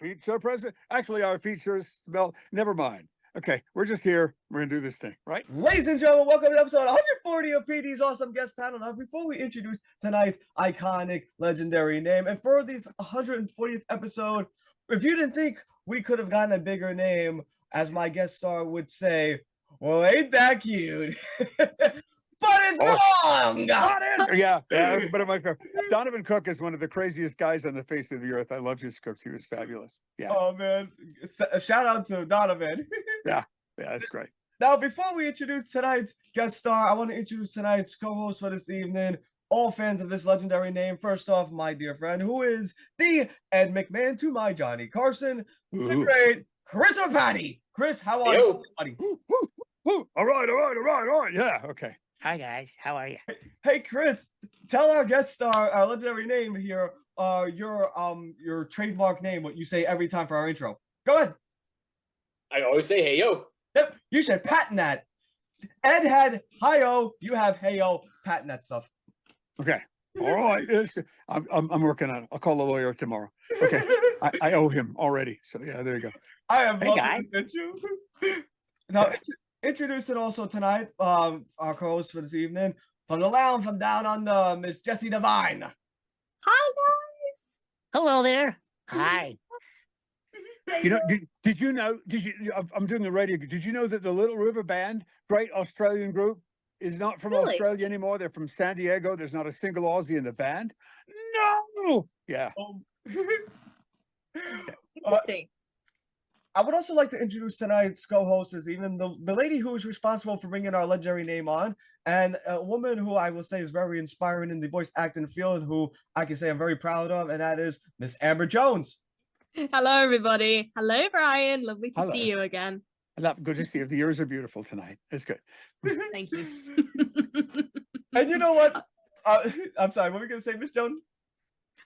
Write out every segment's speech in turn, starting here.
feet sure present. Actually, our feet sure smell. Never mind. Okay, we're just here. We're gonna do this thing, right? Ladies and gentlemen, welcome to episode 140 of PD's Awesome Guest Panel. Now, before we introduce tonight's iconic, legendary name, and for this 140th episode, if you didn't think we could have gotten a bigger name, as my guest star would say, well, ain't that cute? But it's wrong! Yeah, but my favorite. Donovan Cook is one of the craziest guys on the face of the earth. I loved his scripts. He was fabulous. Yeah. Oh, man. A shout out to Donovan. Yeah, that's great. Now, before we introduce tonight's guest star, I want to introduce tonight's co-host for this evening. All fans of this legendary name. First off, my dear friend, who is the Ed McMahon to my Johnny Carson, the great Chris or Patty. Chris, how are you, buddy? All right. Yeah, okay. Hi guys, how are you? Hey, Chris, tell our guest star, our legendary name here, your trademark name, what you say every time for our intro. Go ahead. I always say hey yo. Yep, you should patent that. Ed had hi-yo, you have hey-yo, patent that stuff. Okay. All right. I'm working on it. I'll call the lawyer tomorrow. Okay. I owe him already. So yeah, there you go. I am Hey, loving guys. this intro. Now, introducing also tonight, our co-host for this evening, from the lounge from down under, Miss Jessie Devine. Hi guys. Hello there. Hi. You know, did you know? I'm doing the radio. Did you know that the Little River Band, great Australian group, is not from Really? Australia anymore? They're from San Diego. There's not a single Aussie in the band. No. Yeah. Interesting. I would also like to introduce tonight's co-host as even the lady who is responsible for bringing our legendary name on, and a woman who I will say is very inspiring in the voice acting field, who I can say I'm very proud of, and that is Miss Amber Jones. Hello everybody. Hello Brian. Lovely to Hello. see you again. Good to see you. The ears are beautiful tonight. It's good. Thank you. And you know what? I'm sorry, what were we going to say, Miss Jones?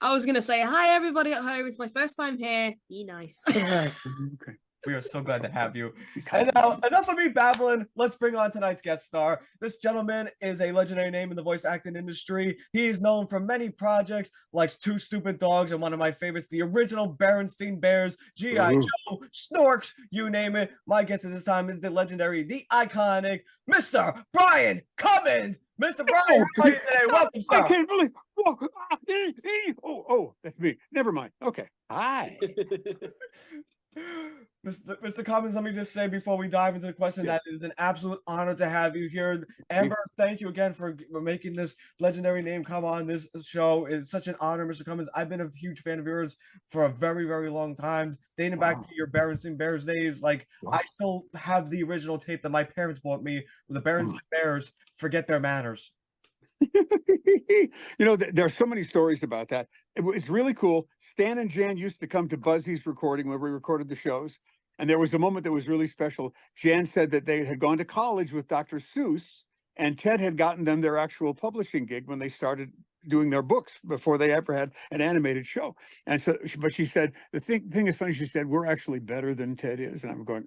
I was gonna say hi everybody at home. It's my first time here. Be nice. Okay. We are so glad to have you. And now, enough of me babbling. Let's bring on tonight's guest star. This gentleman is a legendary name in the voice acting industry. He is known for many projects like Two Stupid Dogs and one of my favorites, the original Berenstain Bears, G.I. Joe, Snorks, you name it. My guest at this time is the legendary, the iconic Mr. Brian Cummings. Mr. Brian, how are you today? Welcome, sir. I can't believe. Oh, that's me. Never mind. Okay. Hi. Mr. Cummings, let me just say before we dive into the question that it is an absolute honor to have you here. Amber, thank you again for making this legendary name come on this show. It's such an honor, Mr. Cummings. I've been a huge fan of yours for a very, very long time, dating back to your Berenstain Bears days. Like, I still have the original tape that my parents bought me with the Berenstain Bears Forget Their Manners. You know, there are so many stories about that. It's really cool. Stan and Jan used to come to Buzzy's recording where we recorded the shows. And there was a moment that was really special. Jan said that they had gone to college with Dr. Seuss, and Ted had gotten them their actual publishing gig when they started doing their books before they ever had an animated show. And so, but she said, the thing is funny, she said, we're actually better than Ted is. And I'm going,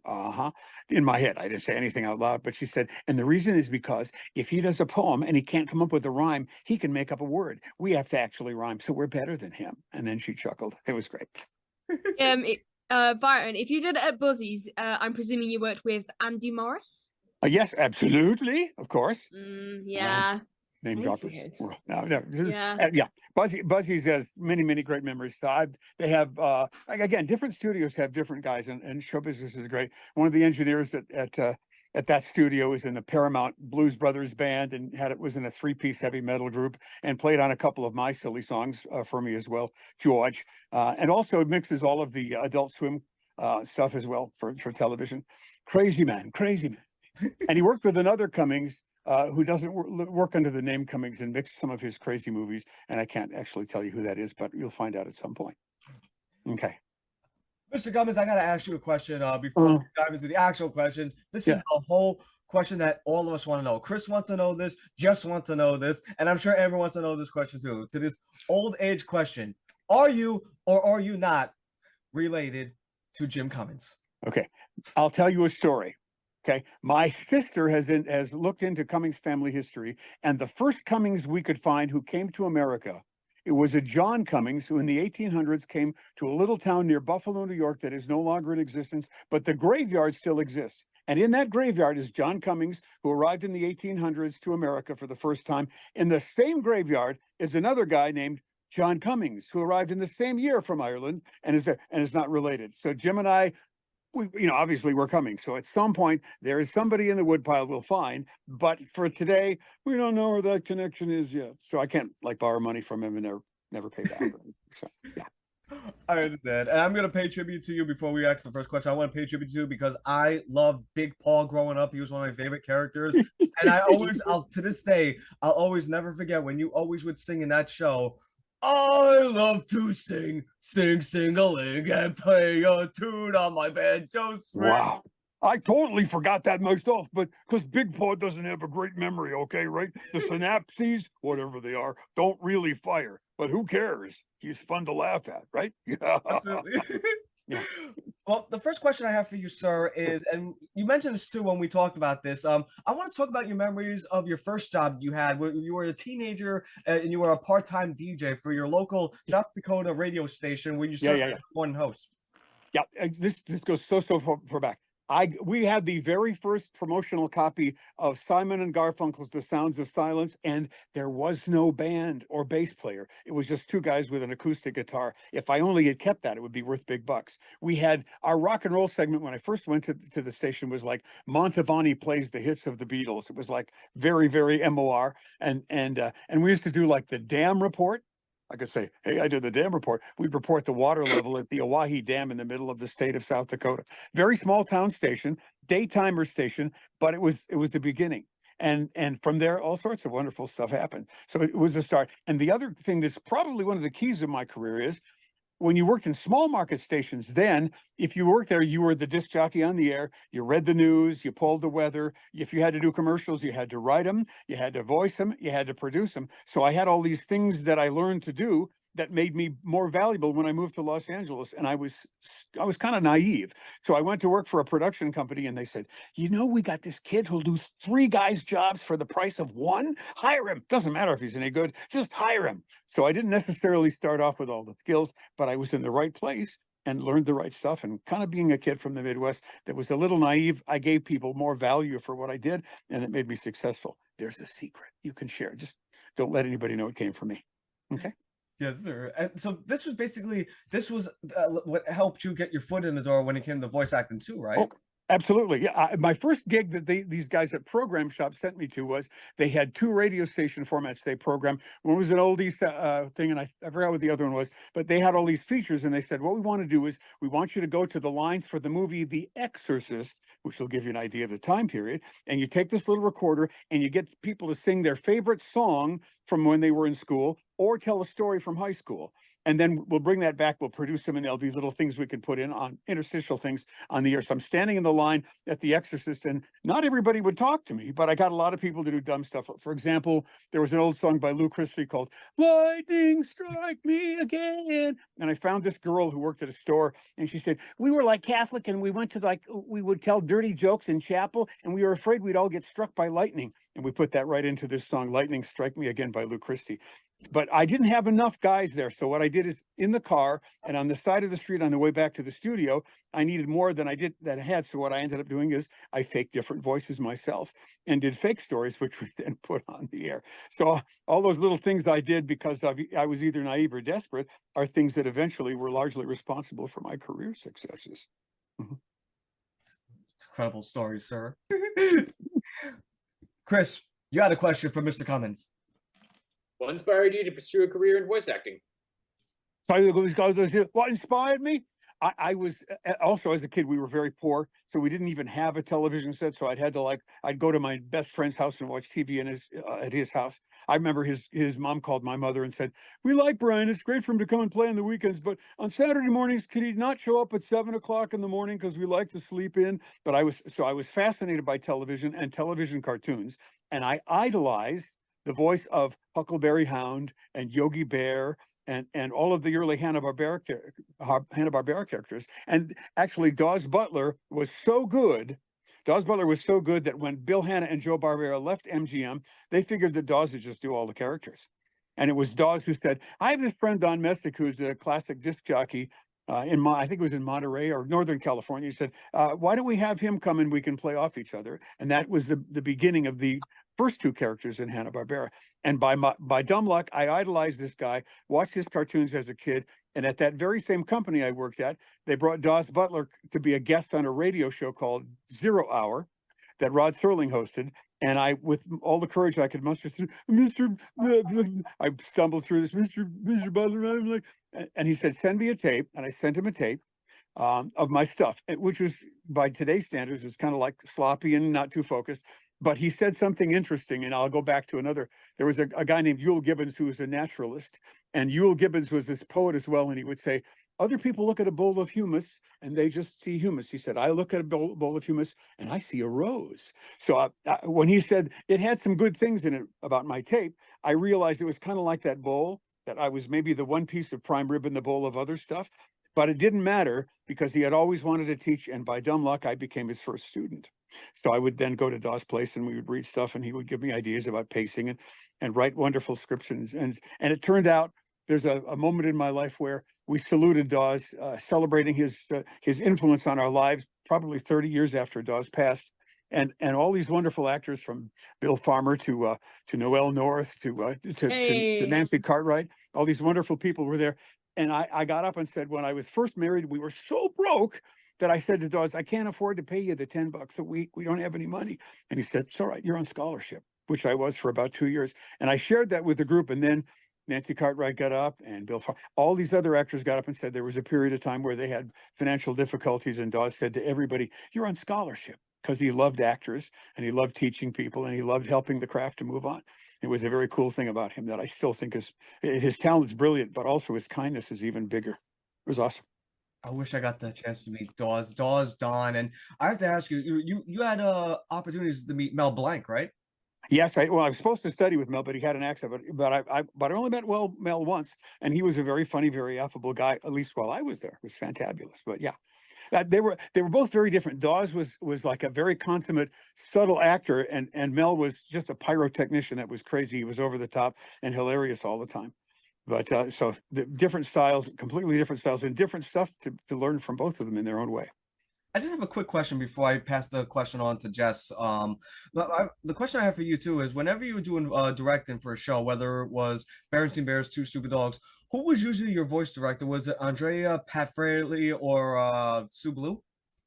in my head. I didn't say anything out loud, but she said, and the reason is because if he does a poem and he can't come up with a rhyme, he can make up a word. We have to actually rhyme. So we're better than him. And then she chuckled. It was great. Byron, if you did it at Buzzy's, I'm presuming you worked with Andy Morris. Yes, absolutely. Of course. Yeah. Name Nice. droppers. No, Yeah. yeah. Buzzy's has many great memories. They have again, different studios have different guys, and show business is great. One of the engineers at that studio was in the Paramount Blues Brothers band and was in a 3-piece heavy metal group and played on a couple of my silly songs for me as well, George, and also mixes all of the Adult Swim stuff as well for television. Crazy man. And he worked with another Cummings who doesn't work under the name Cummings and mixed some of his crazy movies. And I can't actually tell you who that is, but you'll find out at some point. Okay. Mr. Cummings, I got to ask you a question before we dive into the actual questions. This is a whole question that all of us want to know. Chris wants to know this, Jess wants to know this, and I'm sure everyone wants to know this question too. To this old age question, are you or are you not related to Jim Cummings? Okay. I'll tell you a story. Okay, my sister has looked into Cummings family history, and the first Cummings we could find who came to America It was a John Cummings who in the 1800s came to a little town near Buffalo, New York that is no longer in existence, but the graveyard still exists. And in that graveyard is John Cummings, who arrived in the 1800s to America for the first time. In the same graveyard is another guy named John Cummings, who arrived in the same year from Ireland and is not related. So Jim and I, obviously we're coming. So at some point there is somebody in the woodpile we'll find, but for today, we don't know where that connection is yet. So I can't like borrow money from him and never pay back. So yeah. I understand. And I'm gonna pay tribute to you before we ask the first question. I want to pay tribute to you because I loved Big Paul growing up. He was one of my favorite characters. And I'll to this day, I'll always never forget when you always would sing in that show. I love to sing, sing-a-ling, and play a tune on my banjo string. Wow. I totally forgot that myself, but because Big Paw doesn't have a great memory, okay, right? The synapses, whatever they are, don't really fire. But who cares? He's fun to laugh at, right? Yeah. Absolutely. Yeah. Well, the first question I have for you, sir, is, and you mentioned this too when we talked about this. I want to talk about your memories of your first job you had when you were a teenager and you were a part-time DJ for your local South Dakota radio station where you served as one host. Yeah, this goes so far back. We had the very first promotional copy of Simon and Garfunkel's The Sounds of Silence, and there was no band or bass player. It was just two guys with an acoustic guitar. If I only had kept that, it would be worth big bucks. We had our rock and roll segment when I first went to the station was like Montavani plays the hits of the Beatles. It was like very, very MOR. And we used to do like the Dam Report. I could say, hey, I did the dam report. We'd report the water level at the Oahe Dam in the middle of the state of South Dakota. Very small town station, daytimer station, but it was the beginning. And from there, all sorts of wonderful stuff happened. So it was a start. And the other thing that's probably one of the keys of my career is when you worked in small market stations, then if you worked there, you were the disc jockey on the air. You read the news, you polled the weather. If you had to do commercials, you had to write them, you had to voice them, you had to produce them. So I had all these things that I learned to do that made me more valuable when I moved to Los Angeles. And I was kind of naive. So I went to work for a production company and they said, we got this kid who'll do 3 guys' jobs for the price of 1. Hire him. Doesn't matter if he's any good, just hire him. So I didn't necessarily start off with all the skills, but I was in the right place and learned the right stuff. And kind of being a kid from the Midwest that was a little naive, I gave people more value for what I did, and it made me successful. There's a secret you can share. Just don't let anybody know it came from me. Okay. Yes, sir. And so this was what helped you get your foot in the door when it came to voice acting too, right? Oh, absolutely. Yeah. My first gig that these guys at Program Shop sent me to was they had 2 radio station formats they programmed. One was an oldies thing, and I forgot what the other one was, but they had all these features, and they said, what we want to do is we want you to go to the lines for the movie The Exorcist, which will give you an idea of the time period, and you take this little recorder and you get people to sing their favorite song from when they were in school or tell a story from high school. And then we'll bring that back, we'll produce them, and there'll be little things we can put in on interstitial things on the air. So I'm standing in the line at The Exorcist, and not everybody would talk to me, but I got a lot of people to do dumb stuff. For example, there was an old song by Lou Christie called Lightning Strike Me Again. And I found this girl who worked at a store, and she said, we were like Catholic, and we went to we would tell dirty jokes in chapel, and we were afraid we'd all get struck by lightning. And we put that right into this song, Lightning Strike Me Again by Lou Christie. But I didn't have enough guys there. So what I did is in the car and on the side of the street on the way back to the studio, I needed more than I had. So what I ended up doing is I faked different voices myself and did fake stories, which we then put on the air. So all those little things I did because I was either naive or desperate are things that eventually were largely responsible for my career successes. Mm-hmm. Incredible story, sir. Chris, you had a question for Mr. Cummings. What inspired you to pursue a career in voice acting? What inspired me? I was also, as a kid, we were very poor, so we didn't even have a television set. So I'd go to my best friend's house and watch TV at his house. I remember his mom called my mother and said, we like Brian. It's great for him to come and play on the weekends, but on Saturday mornings, could he not show up at 7 o'clock in the morning because we like to sleep in? But I was fascinated by television and television cartoons, and I idolized the voice of Huckleberry Hound and Yogi Bear and all of the early Hanna-Barbera characters. And actually, Dawes Butler was so good that when Bill Hanna and Joe Barbera left MGM, they figured that Dawes would just do all the characters. And it was Dawes who said, I have this friend, Don Messick, who's a classic disc jockey I think it was in Monterey or Northern California. He said, why don't we have him come and we can play off each other? And that was the beginning of the first two characters in Hanna-Barbera. And by dumb luck, I idolized this guy, watched his cartoons as a kid. And at that very same company I worked at, they brought Dawes Butler to be a guest on a radio show called 0 Hour that Rod Serling hosted. And I, with all the courage I could muster, said, Mr. I stumbled through this, Mr. Butler. I'm like, and he said, send me a tape. And I sent him a tape of my stuff, which was by today's standards is kind of like sloppy and not too focused. But he said something interesting, and I'll go back to another. There was a guy named Yule Gibbons who was a naturalist, and Yule Gibbons was this poet as well. And he would say, other people look at a bowl of humus and they just see humus. He said, I look at a bowl of humus and I see a rose. So when he said it had some good things in it about my tape, I realized it was kind of like that bowl, that I was maybe the one piece of prime rib in the bowl of other stuff. But it didn't matter because he had always wanted to teach. And by dumb luck, I became his first student. So I would then go to Dawes' place and we would read stuff and he would give me ideas about pacing and write wonderful scripts. And it turned out there's a moment in my life where we saluted Dawes, celebrating his influence on our lives, probably 30 years after Dawes passed. And all these wonderful actors, from Bill Farmer to Noel North to Nancy Cartwright, all these wonderful people were there. And I got up and said, when I was first married, we were so broke that I said to Dawes, I can't afford to pay you the $10 a week. We don't have any money. And he said, it's all right, you're on scholarship, which I was for about 2 years. And I shared that with the group. And then Nancy Cartwright got up and Bill Farmer, all these other actors got up and said there was a period of time where they had financial difficulties. And Dawes said to everybody, you're on scholarship, because he loved actors and he loved teaching people and he loved helping the craft to move on. It was a very cool thing about him that I still think is his talent's brilliant, but also his kindness is even bigger. It was awesome. I wish I got the chance to meet Dawes, Don, and I have to ask you, you had opportunities to meet Mel Blanc, right? Yes, I was supposed to study with Mel, but he had an accent. But I only met Mel once, and he was a very funny, very affable guy. At least while I was there, it was fantabulous. But yeah, they were both very different. Dawes was like a very consummate, subtle actor, and Mel was just a pyrotechnician that was crazy. He was over the top and hilarious all the time. But so the different styles, completely different styles, and different stuff to learn from both of them in their own way. I just have a quick question before I pass the question on to Jess. The question I have for you too is, whenever you were doing directing for a show, whether it was Berenstain Bears, Two Stupid Dogs, who was usually your voice director? Was it Andrea, Pat Fraley, or Sue Blue?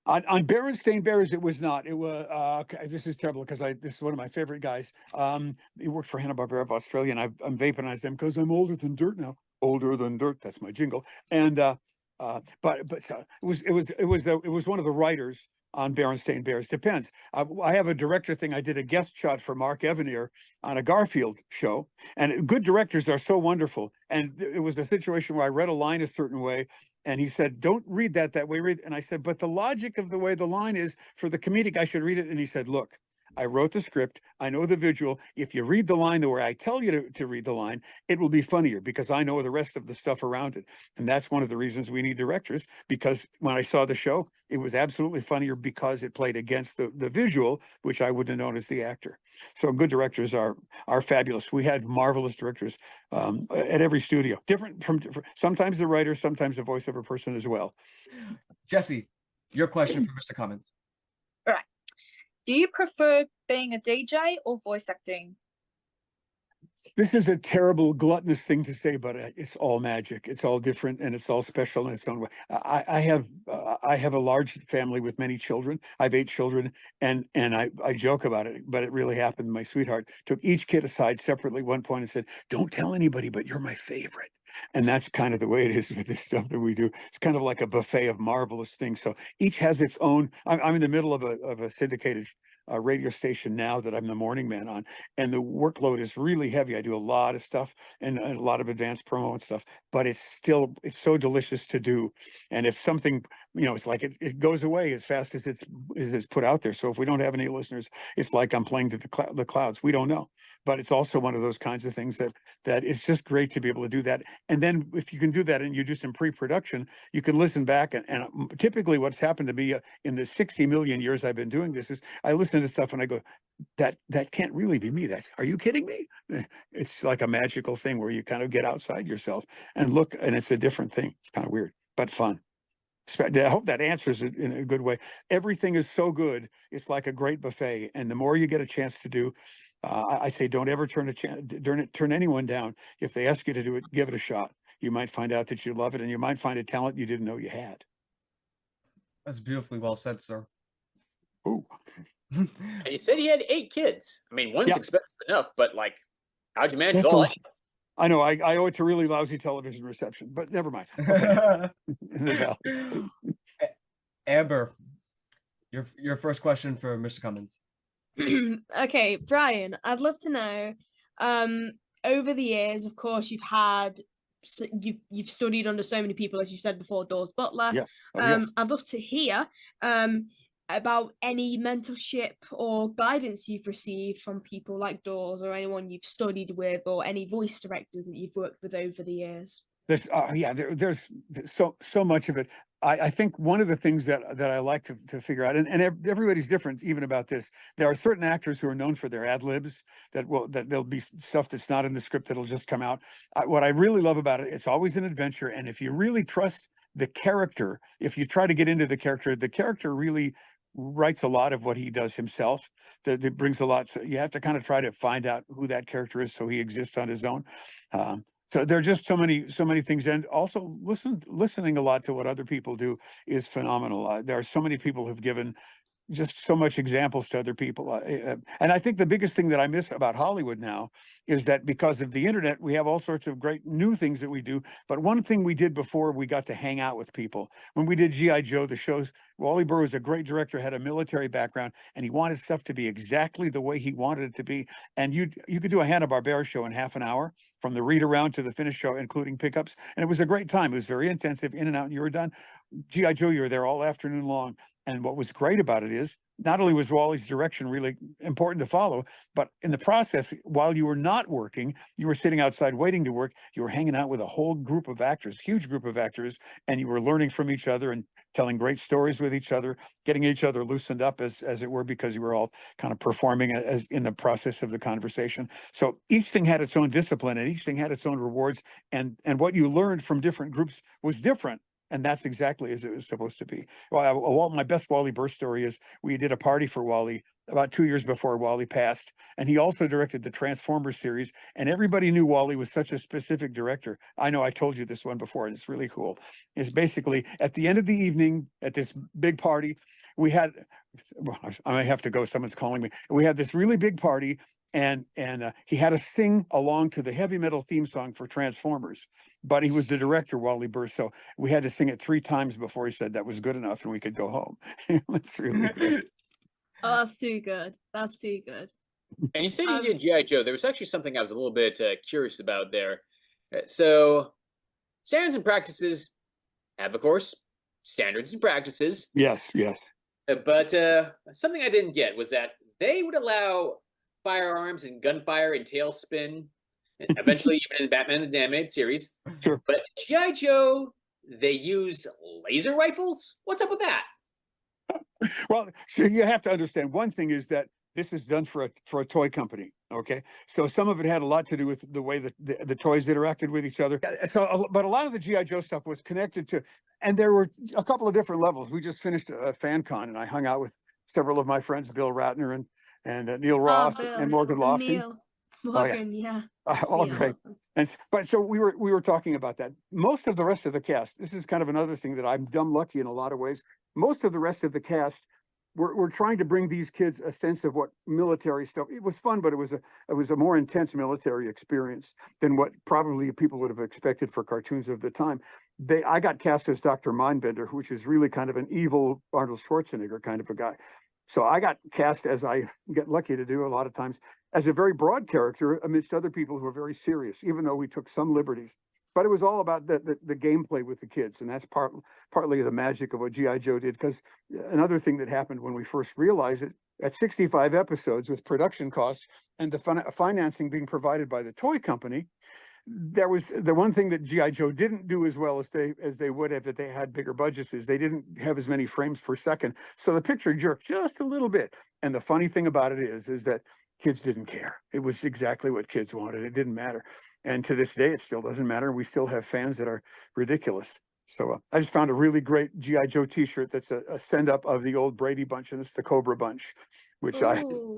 On Berenstain Bears, it was not. It was okay, this is terrible because this is one of my favorite guys. He worked for Hanna-Barbera of Australia, and I'm vapinized them because I'm older than dirt now. Older than dirt. That's my jingle. And but it was one of the writers on Berenstain Bears. Depends. I have a director thing. I did a guest shot for Mark Evanier on a Garfield show, and good directors are so wonderful. And it was a situation where I read a line a certain way, and he said, don't read that way, read. And I said, but the logic of the way the line is for the comedic, I should read it. And he said, look, I wrote the script. I know the visual. If you read the line the way I tell you to read the line, it will be funnier because I know the rest of the stuff around it. And that's one of the reasons we need directors, because when I saw the show, it was absolutely funnier because it played against the visual, which I wouldn't have known as the actor. So good directors are fabulous. We had marvelous directors at every studio, different from sometimes the writer, sometimes the voiceover person as well. Jesse, your question for Mr. Cummings. All right. Do you prefer being a DJ or voice acting? This is a terrible, gluttonous thing to say, but it's all magic. It's all different, and it's all special in its own way. I have a large family with many children. I have 8 children, and I joke about it, but it really happened. My sweetheart took each kid aside separately at one point and said, "Don't tell anybody, but you're my favorite." And that's kind of the way it is with this stuff that we do. It's kind of like a buffet of marvelous things. So each has its own. I'm in the middle of a syndicated radio station now that I'm the morning man on, and the workload is really heavy. I do a lot of stuff and a lot of advanced promo and stuff, but it's so delicious to do. And if something, it's like it goes away as fast as it's put out there. So if we don't have any listeners, it's like I'm playing to the clouds. We don't know. But it's also one of those kinds of things that it's just great to be able to do that. And then if you can do that and you do some pre-production, you can listen back. And typically what's happened to me in the 60 million years I've been doing this is I listen to stuff and I go, that can't really be me. Are you kidding me? It's like a magical thing where you kind of get outside yourself and look, and it's a different thing. It's kind of weird, but fun. I hope that answers it in a good way. Everything is so good. It's like a great buffet. And the more you get a chance to do, I say, don't ever turn anyone down. If they ask you to do it, give it a shot. You might find out that you love it, and you might find a talent you didn't know you had. That's beautifully well said, sir. Ooh. And you said he had 8 kids. I mean, one's Yeah. expensive enough, but like, how'd you manage That's all all- that? I know I owe it to really lousy television reception, but never mind. Okay. Amber, your first question for Mr. Cummings. Okay, Brian, I'd love to know, over the years, of course, you've studied under so many people, as you said before, Dawes Butler. Yeah. Oh, yes. I'd love to hear about any mentorship or guidance you've received from people like Dawes, or anyone you've studied with, or any voice directors that you've worked with over the years. There's so much of it. I think one of the things that I like to figure out, and everybody's different even about this. There are certain actors who are known for their ad libs that there'll be stuff that's not in the script that'll just come out. What I really love about it, it's always an adventure, and if you really trust the character, if you try to get into the character really writes a lot of what he does himself. That brings a lot. So you have to kind of try to find out who that character is, so he exists on his own. So there are just so many things, and also listening a lot to what other people do is phenomenal. There are so many people who've given just so much examples to other people. And I think the biggest thing that I miss about Hollywood now is that because of the internet, we have all sorts of great new things that we do. But one thing we did before, we got to hang out with people. When we did G.I. Joe, the shows, Wally Burr was a great director, had a military background, and he wanted stuff to be exactly the way he wanted it to be. And you could do a Hanna-Barbera show in half an hour, from the read around to the finished show, including pickups. And it was a great time. It was very intensive, in and out, and you were done. G.I. Joe, you were there all afternoon long. And what was great about it is, not only was Wally's direction really important to follow, but in the process, while you were not working, you were sitting outside waiting to work, you were hanging out with a whole group of actors, huge group of actors, and you were learning from each other and telling great stories with each other, getting each other loosened up, as it were, because you were all kind of performing as in the process of the conversation. So each thing had its own discipline, and each thing had its own rewards, and what you learned from different groups was different. And that's exactly as it was supposed to be. Well, my best Wally Burr story is, we did a party for Wally about 2 years before Wally passed. And he also directed the Transformers series. And everybody knew Wally was such a specific director. I know I told you this one before, and it's really cool. It's basically at the end of the evening at this big party, we had, I may have to go, someone's calling me. We had this really big party, and he had us sing along to the heavy metal theme song for Transformers. But he was the director, Wally Burr, so we had to sing it 3 times before he said that was good enough and we could go home. It's really great. Oh, that's too good. That's too good. And you said you did G.I. Joe. There was actually something I was a little bit curious about there. So, standards and practices have, of course, standards and practices. Yes. But something I didn't get was that they would allow firearms and gunfire and tailspin, eventually even in Batman the Animated Series. Sure. But G.I. Joe, they use laser rifles? What's up with that? Well, so you have to understand, one thing is that this is done for a toy company. Okay, so some of it had a lot to do with the way that the toys interacted with each other. So, but a lot of the G.I. Joe stuff was connected to, and there were a couple of different levels. We just finished a fan con, and I hung out with several of my friends, Bill Ratner and Neil Ross and Morgan Lofty. Morgan, yeah. All great. But so we were talking about that. Most of the rest of the cast, this is kind of another thing that I'm dumb lucky in a lot of ways. Most of the rest of the cast were trying to bring these kids a sense of what military stuff. It was fun, but it was a more intense military experience than what probably people would have expected for cartoons of the time. I got cast as Dr. Mindbender, which is really kind of an evil Arnold Schwarzenegger kind of a guy. So I got cast, as I get lucky to do a lot of times, as a very broad character amidst other people who are very serious, even though we took some liberties. But it was all about the gameplay with the kids. And that's partly the magic of what G.I. Joe did. Because another thing that happened when we first realized it, at 65 episodes with production costs and the financing being provided by the toy company, there was the one thing that GI Joe didn't do as well as they would have, that they had bigger budgets, is they didn't have as many frames per second, so the picture jerked just a little bit. And the funny thing about it is that kids didn't care. It was exactly what kids wanted. It didn't matter. And to this day, it still doesn't matter. We still have fans that are ridiculous. So I just found a really great GI Joe T-shirt that's a send up of the old Brady Bunch, and it's the Cobra Bunch, which Ooh.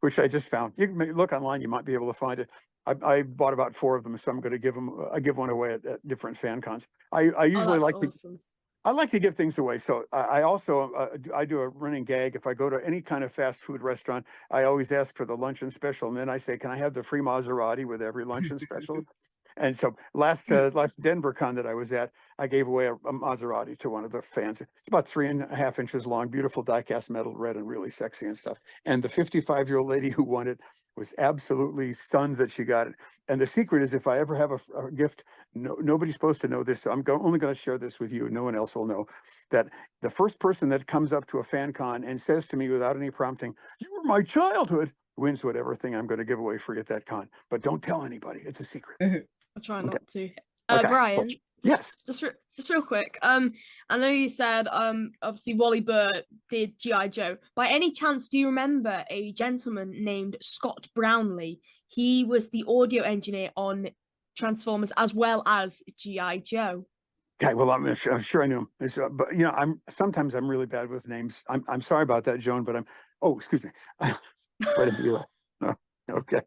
which I just found. You can look online; you might be able to find it. I bought about 4 of them, so I'm going to give them. I give one away at different fan cons. I Oh, usually that's like to. awesome. I like to give things away. So I also I do a running gag. If I go to any kind of fast food restaurant, I always ask for the luncheon special, and then I say, "Can I have the free Maserati with every luncheon special?" And so last Denver con that I was at, I gave away a Maserati to one of the fans. It's about 3.5 inches long, beautiful die-cast metal, red and really sexy and stuff. And the 55-year-old lady who won it was absolutely stunned that she got it. And the secret is, if I ever have a gift, nobody's supposed to know this. So I'm only going to share this with you. No one else will know that the first person that comes up to a fan con and says to me without any prompting, "You were my childhood," wins whatever thing I'm going to give away free at that con. But don't tell anybody. It's a secret. I'll try Okay. not to. Okay, Brian. so- yes. Just real quick. I know you said obviously Wally Burr did GI Joe. By any chance, do you remember a gentleman named Scott Brownlee? He was the audio engineer on Transformers as well as GI Joe. Okay, well, I'm sure I knew him. But sometimes I'm really bad with names. I'm sorry about that, Joan. But oh, excuse me. Why did you? Oh, okay.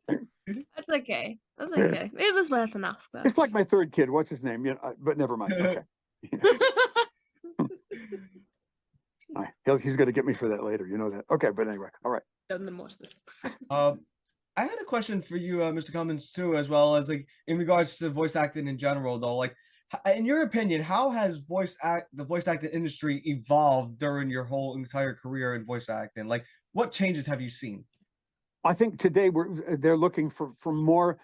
That's okay. That's Yeah. okay. It was worth an ask, though. It's like my third kid. What's his name? But never mind. Okay. All right. He's going to get me for that later. You know that. Okay, but anyway. All right. Done them watch this. I had a question for you, Mr. Cummings, too, as well as like in regards to voice acting in general, though. Like, in your opinion, how has the voice acting industry evolved during your whole entire career in voice acting? Like, what changes have you seen? I think today they're looking for more,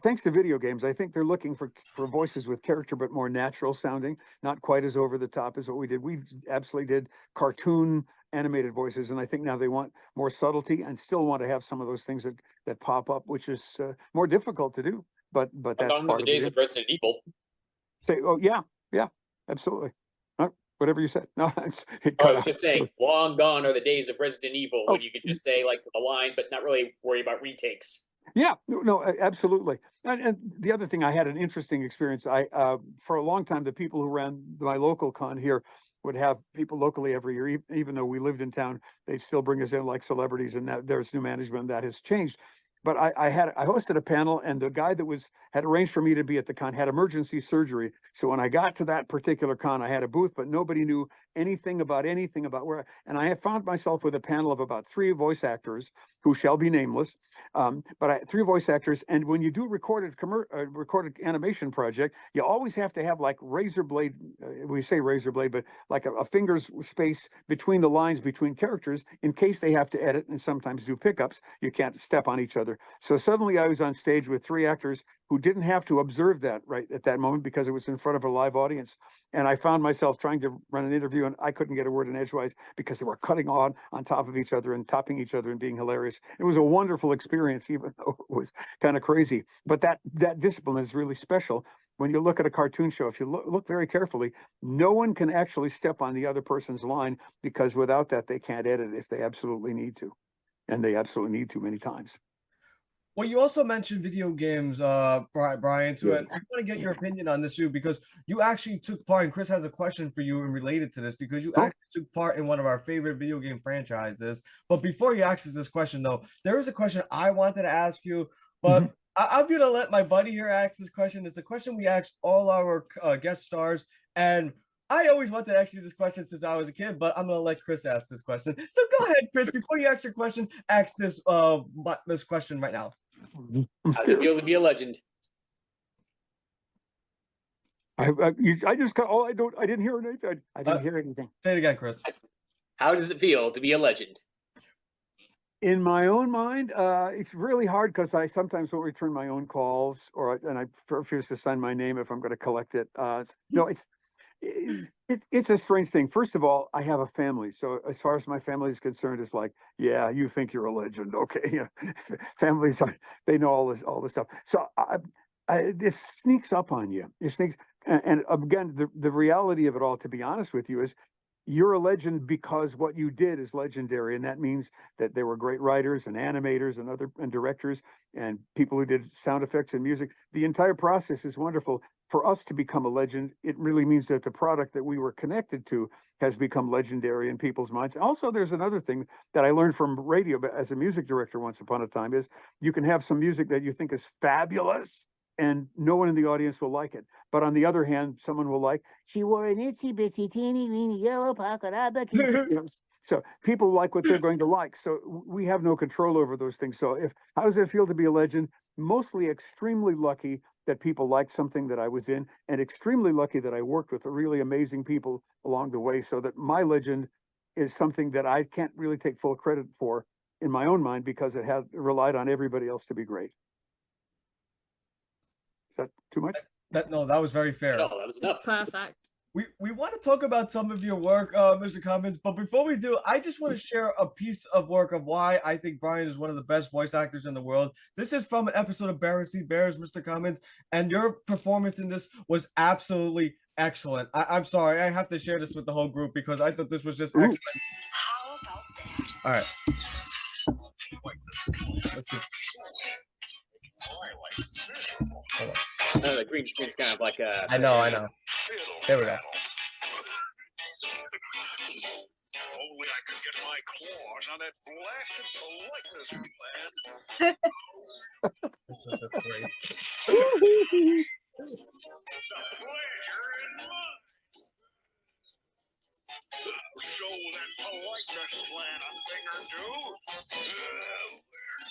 thanks to video games. I think they're looking for voices with character, but more natural sounding, not quite as over the top as what we did. We absolutely did cartoon animated voices, and I think now they want more subtlety and still want to have some of those things that pop up, which is more difficult to do. But that's Gone part are the of days it. of Resident Evil. Say, oh yeah, absolutely. Whatever you said. No, it Oh, cut I was out. just saying, long gone are the days of Resident Evil when Oh. you could just say like the line, but not really worry about retakes. Yeah, no, absolutely. And the other thing, I had an interesting experience. For a long time, the people who ran my local con here would have people locally every year, even though we lived in town, they'd still bring us in like celebrities, and that there's new management that has changed. But I hosted a panel, and the guy that had arranged for me to be at the con had emergency surgery. So when I got to that particular con, I had a booth, but nobody knew anything about where. And I had found myself with a panel of about 3 voice actors who shall be nameless. But 3 voice actors, and when you do recorded animation project, you always have to have like razor blade. We say razor blade, but like a finger's space between the lines between characters in case they have to edit and sometimes do pickups. You can't step on each other. So suddenly I was on stage with 3 actors who didn't have to observe that right at that moment because it was in front of a live audience. And I found myself trying to run an interview, and I couldn't get a word in edgewise because they were cutting on top of each other and topping each other and being hilarious. It was a wonderful experience, even though it was kind of crazy. But that discipline is really special. When you look at a cartoon show, if you look very carefully, no one can actually step on the other person's line, because without that, they can't edit if they absolutely need to. And they absolutely need to many times. Well, you also mentioned video games, Brian, too. Yeah. And I want to get your opinion on this too, because you actually took part, and Chris has a question for you and related to this, because you actually took part in one of our favorite video game franchises. But before you ask us this question, though, there is a question I wanted to ask you, but I'm going to let my buddy here ask this question. It's a question we asked all our guest stars, and I always wanted to ask you this question since I was a kid, but I'm going to let Chris ask this question. So go ahead, Chris, before you ask your question, ask this question right now. How's it feel to be a legend? I just got I didn't hear anything. I didn't hear anything. Say it again, Chris. How does it feel to be a legend? In my own mind, it's really hard because I sometimes won't return my own calls, and I refuse to sign my name if I'm going to collect it. No, it's a strange thing. First of all, I have a family, so as far as my family is concerned, it's like, yeah, you think you're a legend, okay? Families they know all this stuff. So it sneaks up on you. It sneaks, and again, the reality of it all, to be honest with you, is you're a legend because what you did is legendary, and that means that there were great writers and animators and directors and people who did sound effects and music. The entire process is wonderful. For us to become a legend, it really means that the product that we were connected to has become legendary in people's minds. Also, there's another thing that I learned from radio as a music director once upon a time is you can have some music that you think is fabulous and no one in the audience will like it. But on the other hand, someone will like, she wore an itsy bitsy teeny weeny yellow polka dot bikini. You know, so people like what they're going to like. So we have no control over those things. So how does it feel to be a legend? Mostly extremely lucky that people liked something that I was in, and extremely lucky that I worked with really amazing people along the way, so that my legend is something that I can't really take full credit for in my own mind because it had relied on everybody else to be great. Is that too much? No, that was very fair. No, that was enough. Perfect. We want to talk about some of your work, Mr. Cummings, but before we do, I just want to share a piece of work of why I think Brian is one of the best voice actors in the world. This is from an episode of Berenstain Bears, Mr. Cummings, and your performance in this was absolutely excellent. I'm sorry, I have to share this with the whole group because I thought this was just excellent. How about that? All right. Let's see. Hold on. The green screen's kind of like a. I know. There we go. If only I could get my claws on that blasted politeness plan. This is just great. The pleasure is mine. I'll show that politeness plan a thing or two. Where's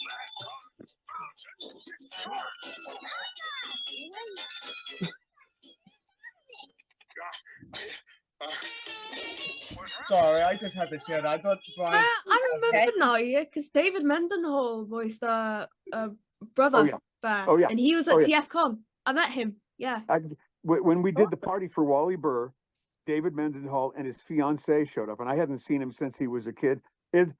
Sorry, I just had to share that. I thought Brian. I remember now, yeah, because David Mendenhall voiced brother Bear, Oh, yeah. and he was at Oh, yeah. TFCon. I met him. Yeah. When we did the party for Wally Burr, David Mendenhall and his fiancee showed up, and I hadn't seen him since he was a kid. The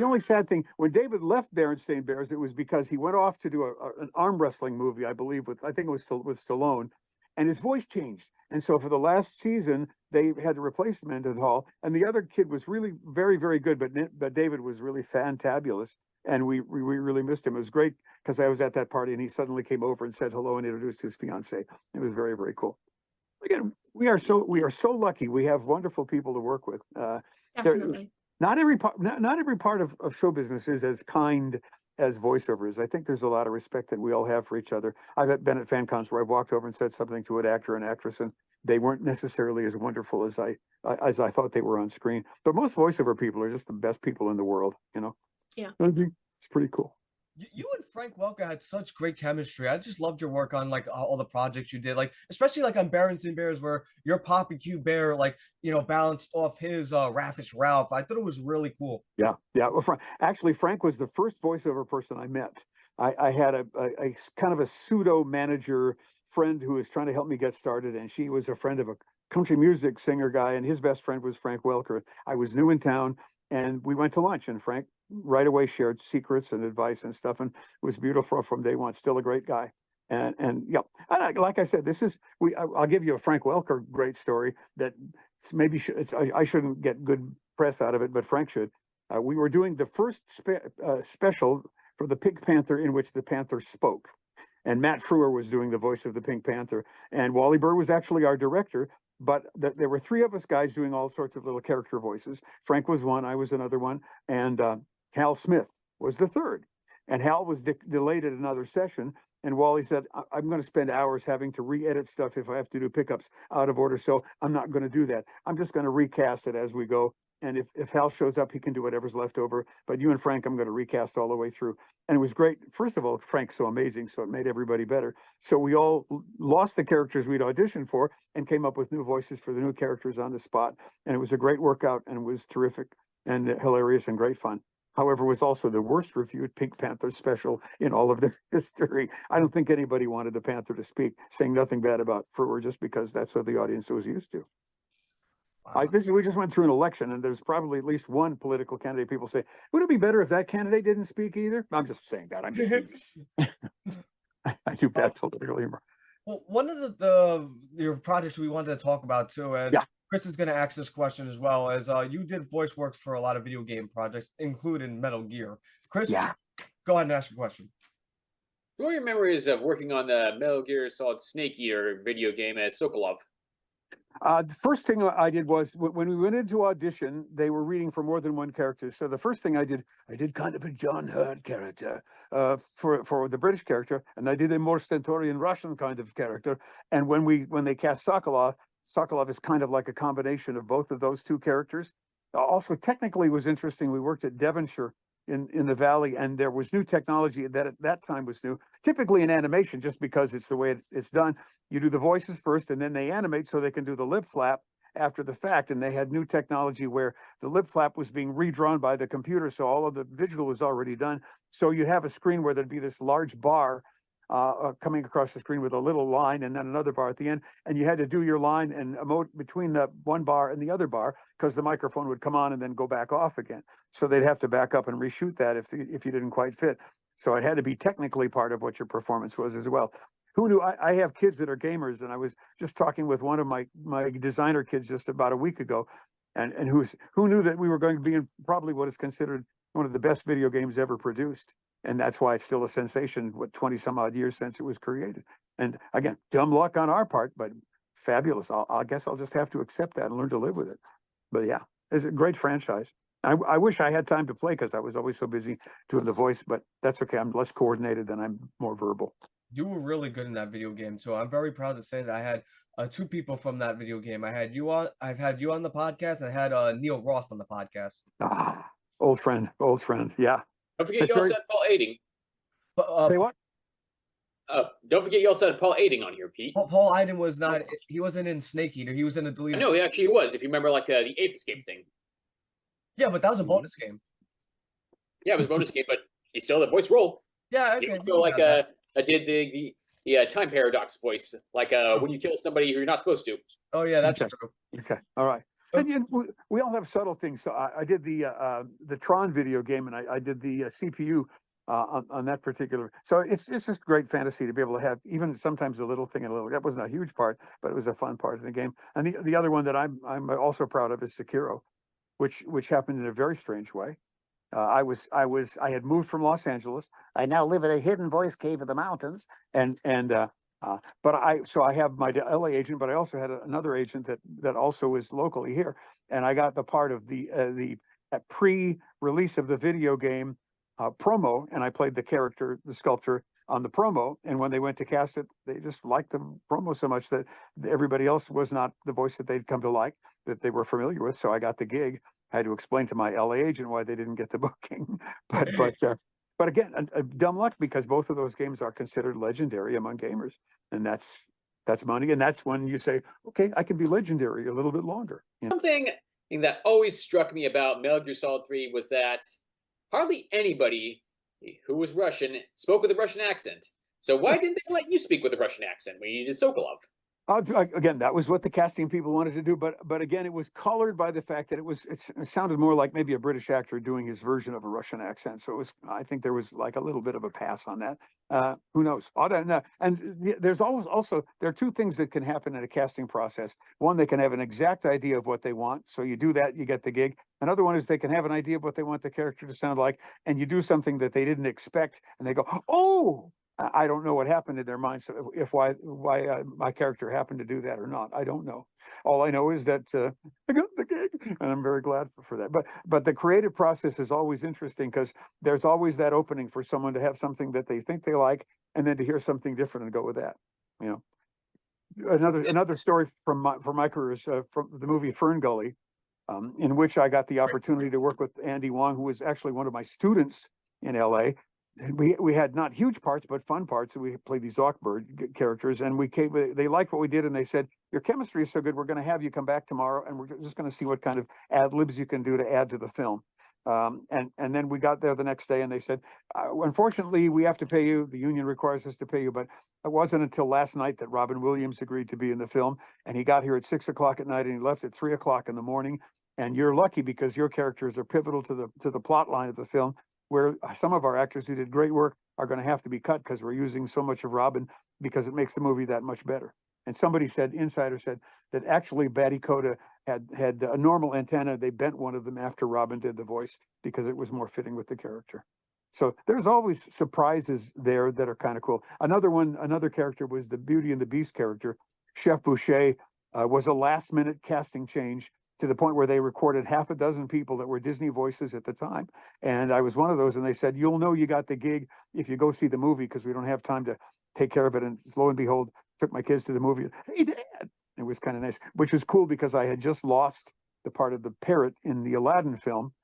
only sad thing, when David left Berenstain Bears, it was because he went off to do an arm wrestling movie, I believe, I think it was with Stallone, and his voice changed. And so for the last season, they had to replace Mendenhall, and the other kid was really very, very good, but David was really fantabulous, and we really missed him. It was great because I was at that party, and he suddenly came over and said hello and introduced his fiancee. It was very, very cool. Again, we are so lucky. We have wonderful people to work with. Definitely. Not every part of show business is as kind as voiceover is. I think there's a lot of respect that we all have for each other. I've been at fan cons where I've walked over and said something to an actor and actress, and they weren't necessarily as wonderful as I thought they were on screen. But most voiceover people are just the best people in the world, you know? Yeah. It's pretty cool. You and Frank Welker had such great chemistry. I just loved your work on like all the projects you did, like especially like on Berenstain Bears, where your Poppy Q Bear, like, you know, bounced off his Raffish Ralph. I thought it was really cool. Yeah. Well, Frank was the first voiceover person I met. I had a kind of a pseudo manager friend who was trying to help me get started, and she was a friend of a country music singer guy, and his best friend was Frank Welker. I was new in town, and we went to lunch, and Frank right away shared secrets and advice and stuff, and it was beautiful from day one. Still a great guy. And yeah, like I said, I'll give you a Frank Welker great story that maybe I shouldn't get good press out of it, but Frank should. We were doing the first special for the Pink Panther in which the Panther spoke, and Matt Frewer was doing the voice of the Pink Panther, and Wally Burr was actually our director. But there were three of us guys doing all sorts of little character voices. Frank was one, I was another one, and Hal Smith was the third. And Hal was delayed at another session, and Wally said, I'm going to spend hours having to re-edit stuff if I have to do pickups out of order, so I'm not going to do that. I'm just going to recast it as we go. And if Hal shows up, he can do whatever's left over. But you and Frank, I'm going to recast all the way through. And it was great. First of all, Frank's so amazing, so it made everybody better. So we all lost the characters we'd auditioned for and came up with new voices for the new characters on the spot. And it was a great workout, and it was terrific and hilarious and great fun. However, it was also the worst reviewed Pink Panther special in all of their history. I don't think anybody wanted the Panther to speak, saying nothing bad about Frewer, just because that's what the audience was used to. We just went through an election, and there's probably at least one political candidate people say, would it be better if that candidate didn't speak either? I'm just saying that. I'm just I do bad political humor. Well, one of the your projects we wanted to talk about too, and Yeah. Chris is going to ask this question as well, as you did voice works for a lot of video game projects, including Metal Gear. Chris, Yeah. go ahead and ask your question. What are your memories of working on the Metal Gear Solid Snake Eater video game as Sokolov? The first thing I did was when we went into audition, they were reading for more than one character. So the first thing I did kind of a John Hurt character for the British character, and I did a more stentorian Russian kind of character. And when they cast Sokolov, Sokolov is kind of like a combination of both of those two characters. Also, technically, was interesting. We worked at Devonshire in the Valley, and there was new technology that at that time was new. Typically in animation, just because it's the way it's done, you do the voices first, and then they animate so they can do the lip flap after the fact. And they had new technology where the lip flap was being redrawn by the computer, so all of the visual was already done. So you have a screen where there'd be this large bar coming across the screen with a little line and then another bar at the end, and you had to do your line and emote between the one bar and the other bar because the microphone would come on and then go back off again. So they'd have to back up and reshoot that if you didn't quite fit. So it had to be technically part of what your performance was as well. Who knew? I have kids that are gamers, and I was just talking with one of my designer kids just about a week ago, and who knew that we were going to be in probably what is considered one of the best video games ever produced. And that's why it's still a sensation, 20 some odd years since it was created. And again, dumb luck on our part, but fabulous. I guess I'll just have to accept that and learn to live with it. But yeah, it's a great franchise. I wish I had time to play because I was always so busy doing the voice, but that's okay. I'm less coordinated than I'm more verbal. You were really good in that video game too. I'm very proud to say that I had two people from that video game. I've had you on the podcast, and I had Neil Ross on the podcast. Ah, old friend. Yeah. Don't forget you also had Paul Aiding. But, Say what? Don't forget you also had Paul Aiding on here, Pete. Paul Iden was not. He wasn't in Snake Eater. He was in a deleted. No, he actually was. If you remember, like the Ape Escape thing. Yeah, but that was a bonus game. Yeah, it was a bonus game, but he still had a voice role. Yeah, He okay. also like I did the time paradox voice, like when you kill somebody who you're not supposed to. Oh yeah, that's Okay. true. Okay. All right. And you know, we all have subtle things. So I did the Tron video game, and I did the CPU on that particular. So it's just great fantasy to be able to have even sometimes a little thing, that wasn't a huge part, but it was a fun part of the game. And the other one that I'm also proud of is Sekiro, which happened in a very strange way. I had moved from Los Angeles. I now live in a hidden voice cave in the mountains, but I have my LA agent, but I also had another agent that also is locally here, and I got the part of the pre-release of the video game promo, and I played the sculptor on the promo. And when they went to cast it, they just liked the promo so much that everybody else was not the voice that they'd come to like, that they were familiar with. So I got the gig. I had to explain to my LA agent why they didn't get the booking, but again, a dumb luck, because both of those games are considered legendary among gamers, and that's money. And that's when you say, okay, I can be legendary a little bit longer. You know? Something that always struck me about Metal Gear Solid 3 was that hardly anybody who was Russian spoke with a Russian accent. So why didn't they let you speak with a Russian accent when you did Sokolov? Again, that was what the casting people wanted to do, but again, it was colored by the fact that it sounded more like maybe a British actor doing his version of a Russian accent. So I think there was like a little bit of a pass on that. Who knows? And there's always also, there are two things that can happen in a casting process. One, they can have an exact idea of what they want, so you do that, you get the gig. Another one is they can have an idea of what they want the character to sound like, and you do something that they didn't expect, and they go, oh. I don't know what happened in their minds, so why my character happened to do that or not. I don't know. All I know is that I got the gig, and I'm very glad for that. But the creative process is always interesting, because there's always that opening for someone to have something that they think they like, and then to hear something different and go with that. You know, another story from my career is from the movie Fern Gully, in which I got the opportunity to work with Andy Wong, who was actually one of my students in LA. We had not huge parts, but fun parts. We played these Awkbird characters, and they liked what we did, and they said, your chemistry is so good, we're going to have you come back tomorrow, and we're just going to see what kind of ad libs you can do to add to the film. And then we got there the next day, and they said, unfortunately, we have to pay you. The union requires us to pay you, but it wasn't until last night that Robin Williams agreed to be in the film, and he got here at 6 o'clock at night, and he left at 3 o'clock in the morning. And you're lucky, because your characters are pivotal to the plot line of the film, where some of our actors who did great work are going to have to be cut because we're using so much of Robin because it makes the movie that much better. And somebody said, insider said, that actually Batty Coda had a normal antenna. They bent one of them after Robin did the voice because it was more fitting with the character. So there's always surprises there that are kind of cool. Another character was the Beauty and the Beast character. Chef Boucher was a last minute casting change to the point where they recorded half a dozen people that were Disney voices at the time. And I was one of those, and they said, you'll know you got the gig if you go see the movie because we don't have time to take care of it. And lo and behold, took my kids to the movie. Hey, Dad! It was kind of nice, which was cool because I had just lost the part of the parrot in the Aladdin film.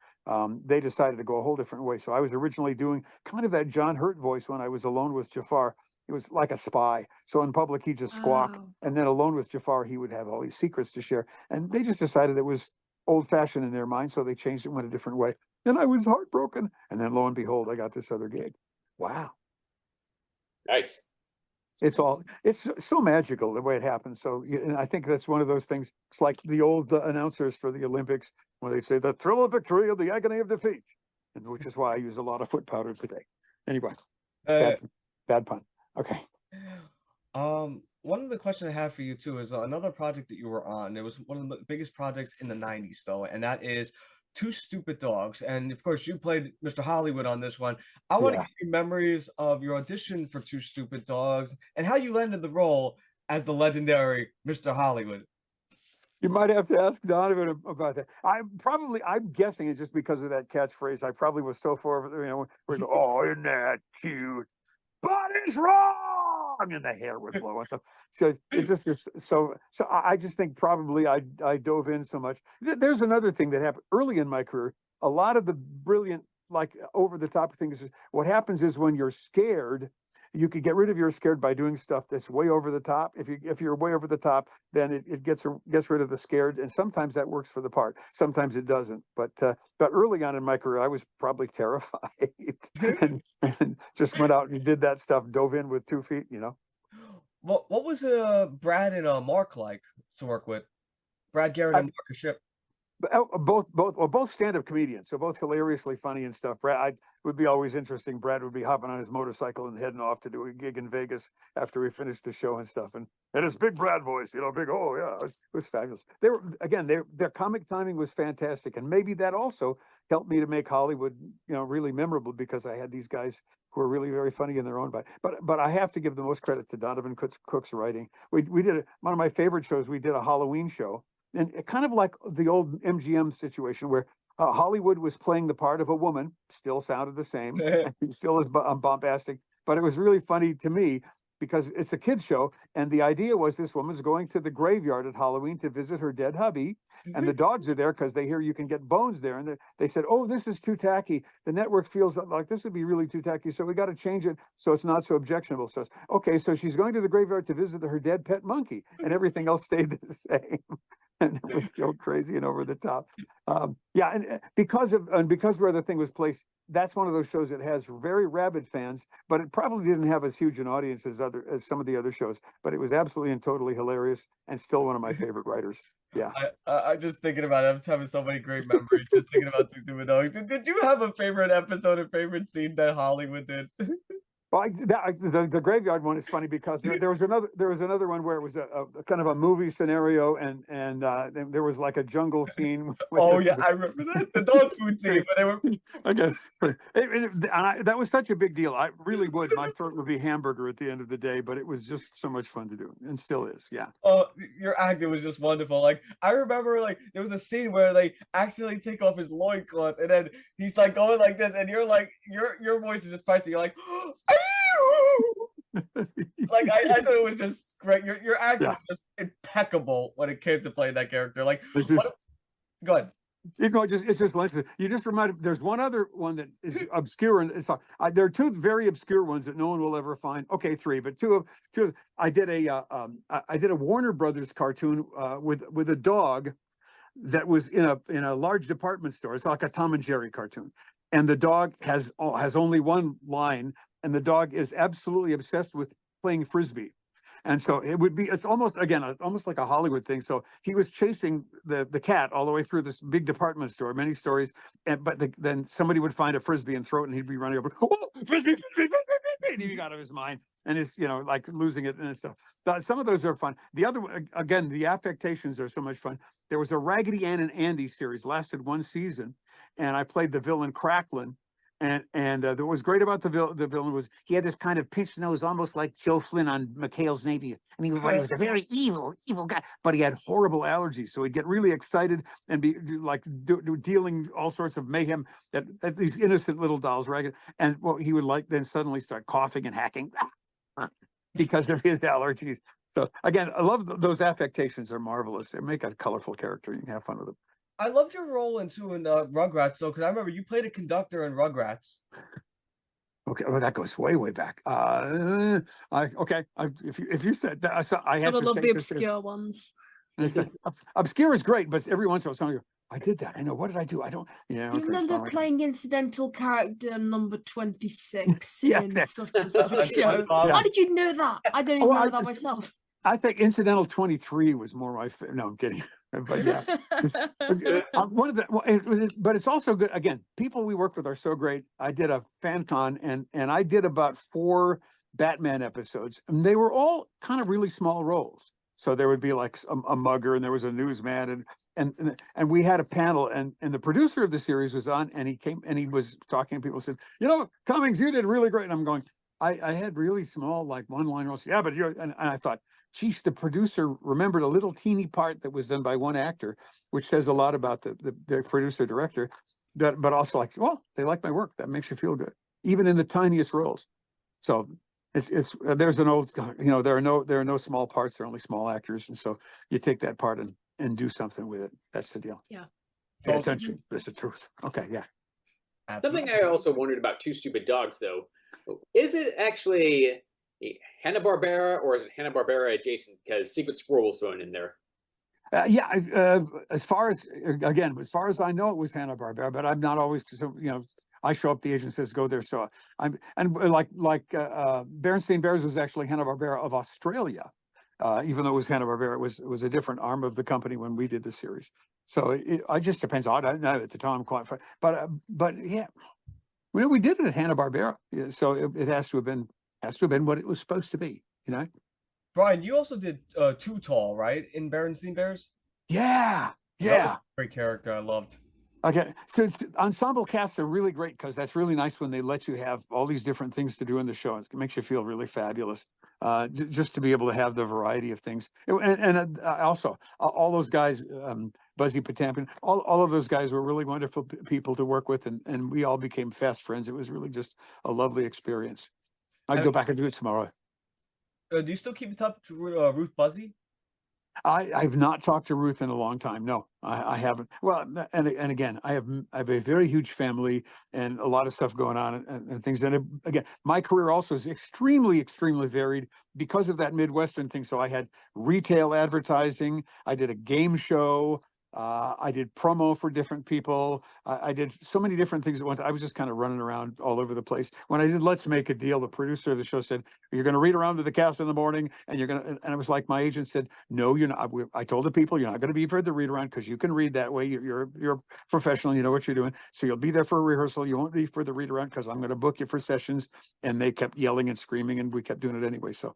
They decided to go a whole different way. So I was originally doing kind of that John Hurt voice when I was alone with Jafar. It was like a spy. So in public, he'd just squawk. Wow. And then alone with Jafar, he would have all these secrets to share. And they just decided it was old fashioned in their mind. So they changed it, went a different way. And I was heartbroken. And then lo and behold, I got this other gig. Wow. Nice. It's so magical the way it happens. So and I think that's one of those things. It's like the old announcers for the Olympics when they say the thrill of victory or the agony of defeat, and which is why I use a lot of foot powder today. Anyway, bad pun. Okay. One of the questions I have for you too is another project that you were on. It was one of the biggest projects in the 90s though, and that is Two Stupid Dogs. And of course you played Mr. Hollywood on this one. I want to get your memories of your audition for Two Stupid Dogs and how you landed the role as the legendary Mr. Hollywood. You might have to ask Donovan about that. I'm guessing it's just because of that catchphrase. I probably was so far, where we go, oh, isn't that cute? But it's wrong, and the hair would blow and stuff. So it's just so I just think probably I dove in so much. There's another thing that happened early in my career. A lot of the brilliant, like over the top things. What happens is when you're scared, you could get rid of your scared by doing stuff that's way over the top. If you're way over the top, then it gets rid of the scared, and sometimes that works for the part. Sometimes it doesn't. But early on in my career, I was probably terrified and just went out and did that stuff, dove in with 2 feet. What was Brad and Mark like to work with? Brad Garrett and Mark Ship. Both stand-up comedians, so both hilariously funny and stuff. Brad would be always interesting. Brad would be hopping on his motorcycle and heading off to do a gig in Vegas after we finished the show and stuff. And his big Brad voice, big, oh yeah, it was fabulous. Their comic timing was fantastic, and maybe that also helped me to make Hollywood, really memorable because I had these guys who are really very funny in their own way. But I have to give the most credit to Donovan Cook's writing. We did one of my favorite shows. We did a Halloween show. And kind of like the old MGM situation where Hollywood was playing the part of a woman, still sounded the same, and still is bombastic. But it was really funny to me because it's a kid's show. And the idea was this woman's going to the graveyard at Halloween to visit her dead hubby. And the dogs are there because they hear you can get bones there. And they said, oh, this is too tacky. The network feels like this would be really too tacky. So we got to change it so it's not so objectionable. So, okay, so she's going to the graveyard to visit her dead pet monkey. And everything else stayed the same. And it was still crazy and over the top. And because where the thing was placed, that's one of those shows that has very rabid fans, but it probably didn't have as huge an audience as some of the other shows. But it was absolutely and totally hilarious, and still one of my favorite writers. Yeah, I'm just thinking about it. I'm just having so many great memories just thinking about Two Stupid Dogs. Did you have a favorite episode or favorite scene that Hollywood did? Well, the graveyard one is funny because there was another one where it was a kind of a movie scenario and there was like a jungle scene. I remember that, the dog food scene. But they were again, that was such a big deal. I really would. My throat would be hamburger at the end of the day, but it was just so much fun to do, and still is. Yeah. Oh, your acting was just wonderful. Like I remember, there was a scene where they accidentally take off his loincloth, and then he's like going like this, and you're like your voice is just feisty. You're like. Like I thought it was just great. Your acting was just impeccable when it came to playing that character. Like, go ahead. It's just like you just reminded. There's one other one that is obscure, and there are 2 very obscure ones that no one will ever find. Okay, 3, but two. I did a Warner Brothers cartoon with a dog that was in a large department store. It's like a Tom and Jerry cartoon, and the dog has only one line. And the dog is absolutely obsessed with playing Frisbee. And so it's almost like a Hollywood thing. So he was chasing the cat all the way through this big department store, many stories. But then somebody would find a Frisbee and throw it, and he'd be running over, oh, Frisbee, Frisbee, Frisbee. he got out of his mind and is, like losing it and stuff. But some of those are fun. The other one, again, the affectations are so much fun. There was a Raggedy Ann and Andy series, lasted one season, and I played the villain Cracklin. And what was great about the villain was he had this kind of pinched nose, almost like Joe Flynn on McHale's Navy. I mean, he was a very evil guy, but he had horrible allergies. So he'd get really excited and be like dealing all sorts of mayhem at these innocent little dolls, right? And he would then suddenly start coughing and hacking because of his allergies. So again, I love those affectations are marvelous. They make a colorful character. You can have fun with them. I loved your role in Rugrats, though, because I remember you played a conductor in Rugrats. Okay, well, that goes way back. If you said that, I had I to love say the just obscure ones. obscure is great, but every once in a while, somebody goes, I did that. I know. What did I do? I don't. Yeah. Do you Okay, remember sorry. playing incidental character number 26 Yes, in yes. such and such show? Yeah. How did you know that? I don't even know that myself. I think incidental 23 was more my. No, I'm kidding. But yeah, one of the. But it's also good. Again, people we work with are so great. I did a fan con and I did about 4 Batman episodes, and they were all kind of really small roles. So there would be like a mugger, and there was a newsman, and we had a panel, and the producer of the series was on, and he came and he was talking. People said, Cummings, you did really great. And I'm going, I had really small, like one-line roles. Yeah, but and I thought, geez, the producer remembered a little teeny part that was done by one actor, which says a lot about the producer director. But also like, well, they like my work. That makes you feel good, even in the tiniest roles. So there's an old, there are no small parts. There are only small actors, and so you take that part and do something with it. That's the deal. Yeah. Pay attention. That's the truth. Okay. Yeah. Something I also wondered about Two Stupid Dogs, though, is it actually Hanna-Barbera or is it Hanna-Barbera adjacent? Because Secret Squirrel was thrown in there. As far as I know, it was Hanna-Barbera, but I'm not always, I show up, the agent says go there. So Berenstain Bears was actually Hanna-Barbera of Australia, even though it was Hanna-Barbera. It was a different arm of the company when we did the series. So it just depends. I don't know at the time quite, but yeah, we did it at Hanna-Barbera. So it has to have been what it was supposed to be. Brian, you also did Too Tall, right, in Berenstain Bears? Yeah. That was a great character. I loved. Okay, so ensemble casts are really great because that's really nice when they let you have all these different things to do in the show. It makes you feel really fabulous, just to be able to have the variety of things. And also, all those guys, Buzzy Potamkin, all of those guys were really wonderful people to work with, and we all became fast friends. It was really just a lovely experience. I'd go back and do it tomorrow. Do you still keep in touch with Ruth Buzzy? I've not talked to Ruth in a long time. No, I haven't. Well, and again, I have a very huge family and a lot of stuff going on and things. And again, my career also is extremely, extremely varied because of that Midwestern thing. So I had retail advertising. I did a game show. I did promo for different people. I did so many different things at once. I was just kind of running around all over the place. When I did Let's Make a Deal, the producer of the show said, you're going to read around to the cast in the morning and you're going to, and it was like my agent said, no, you're not. I told the people, you're not going to be afraid to read around because you can read that way. You're a professional. You know what you're doing. So you'll be there for a rehearsal. You won't be for the read around because I'm going to book you for sessions. And they kept yelling and screaming and we kept doing it anyway. So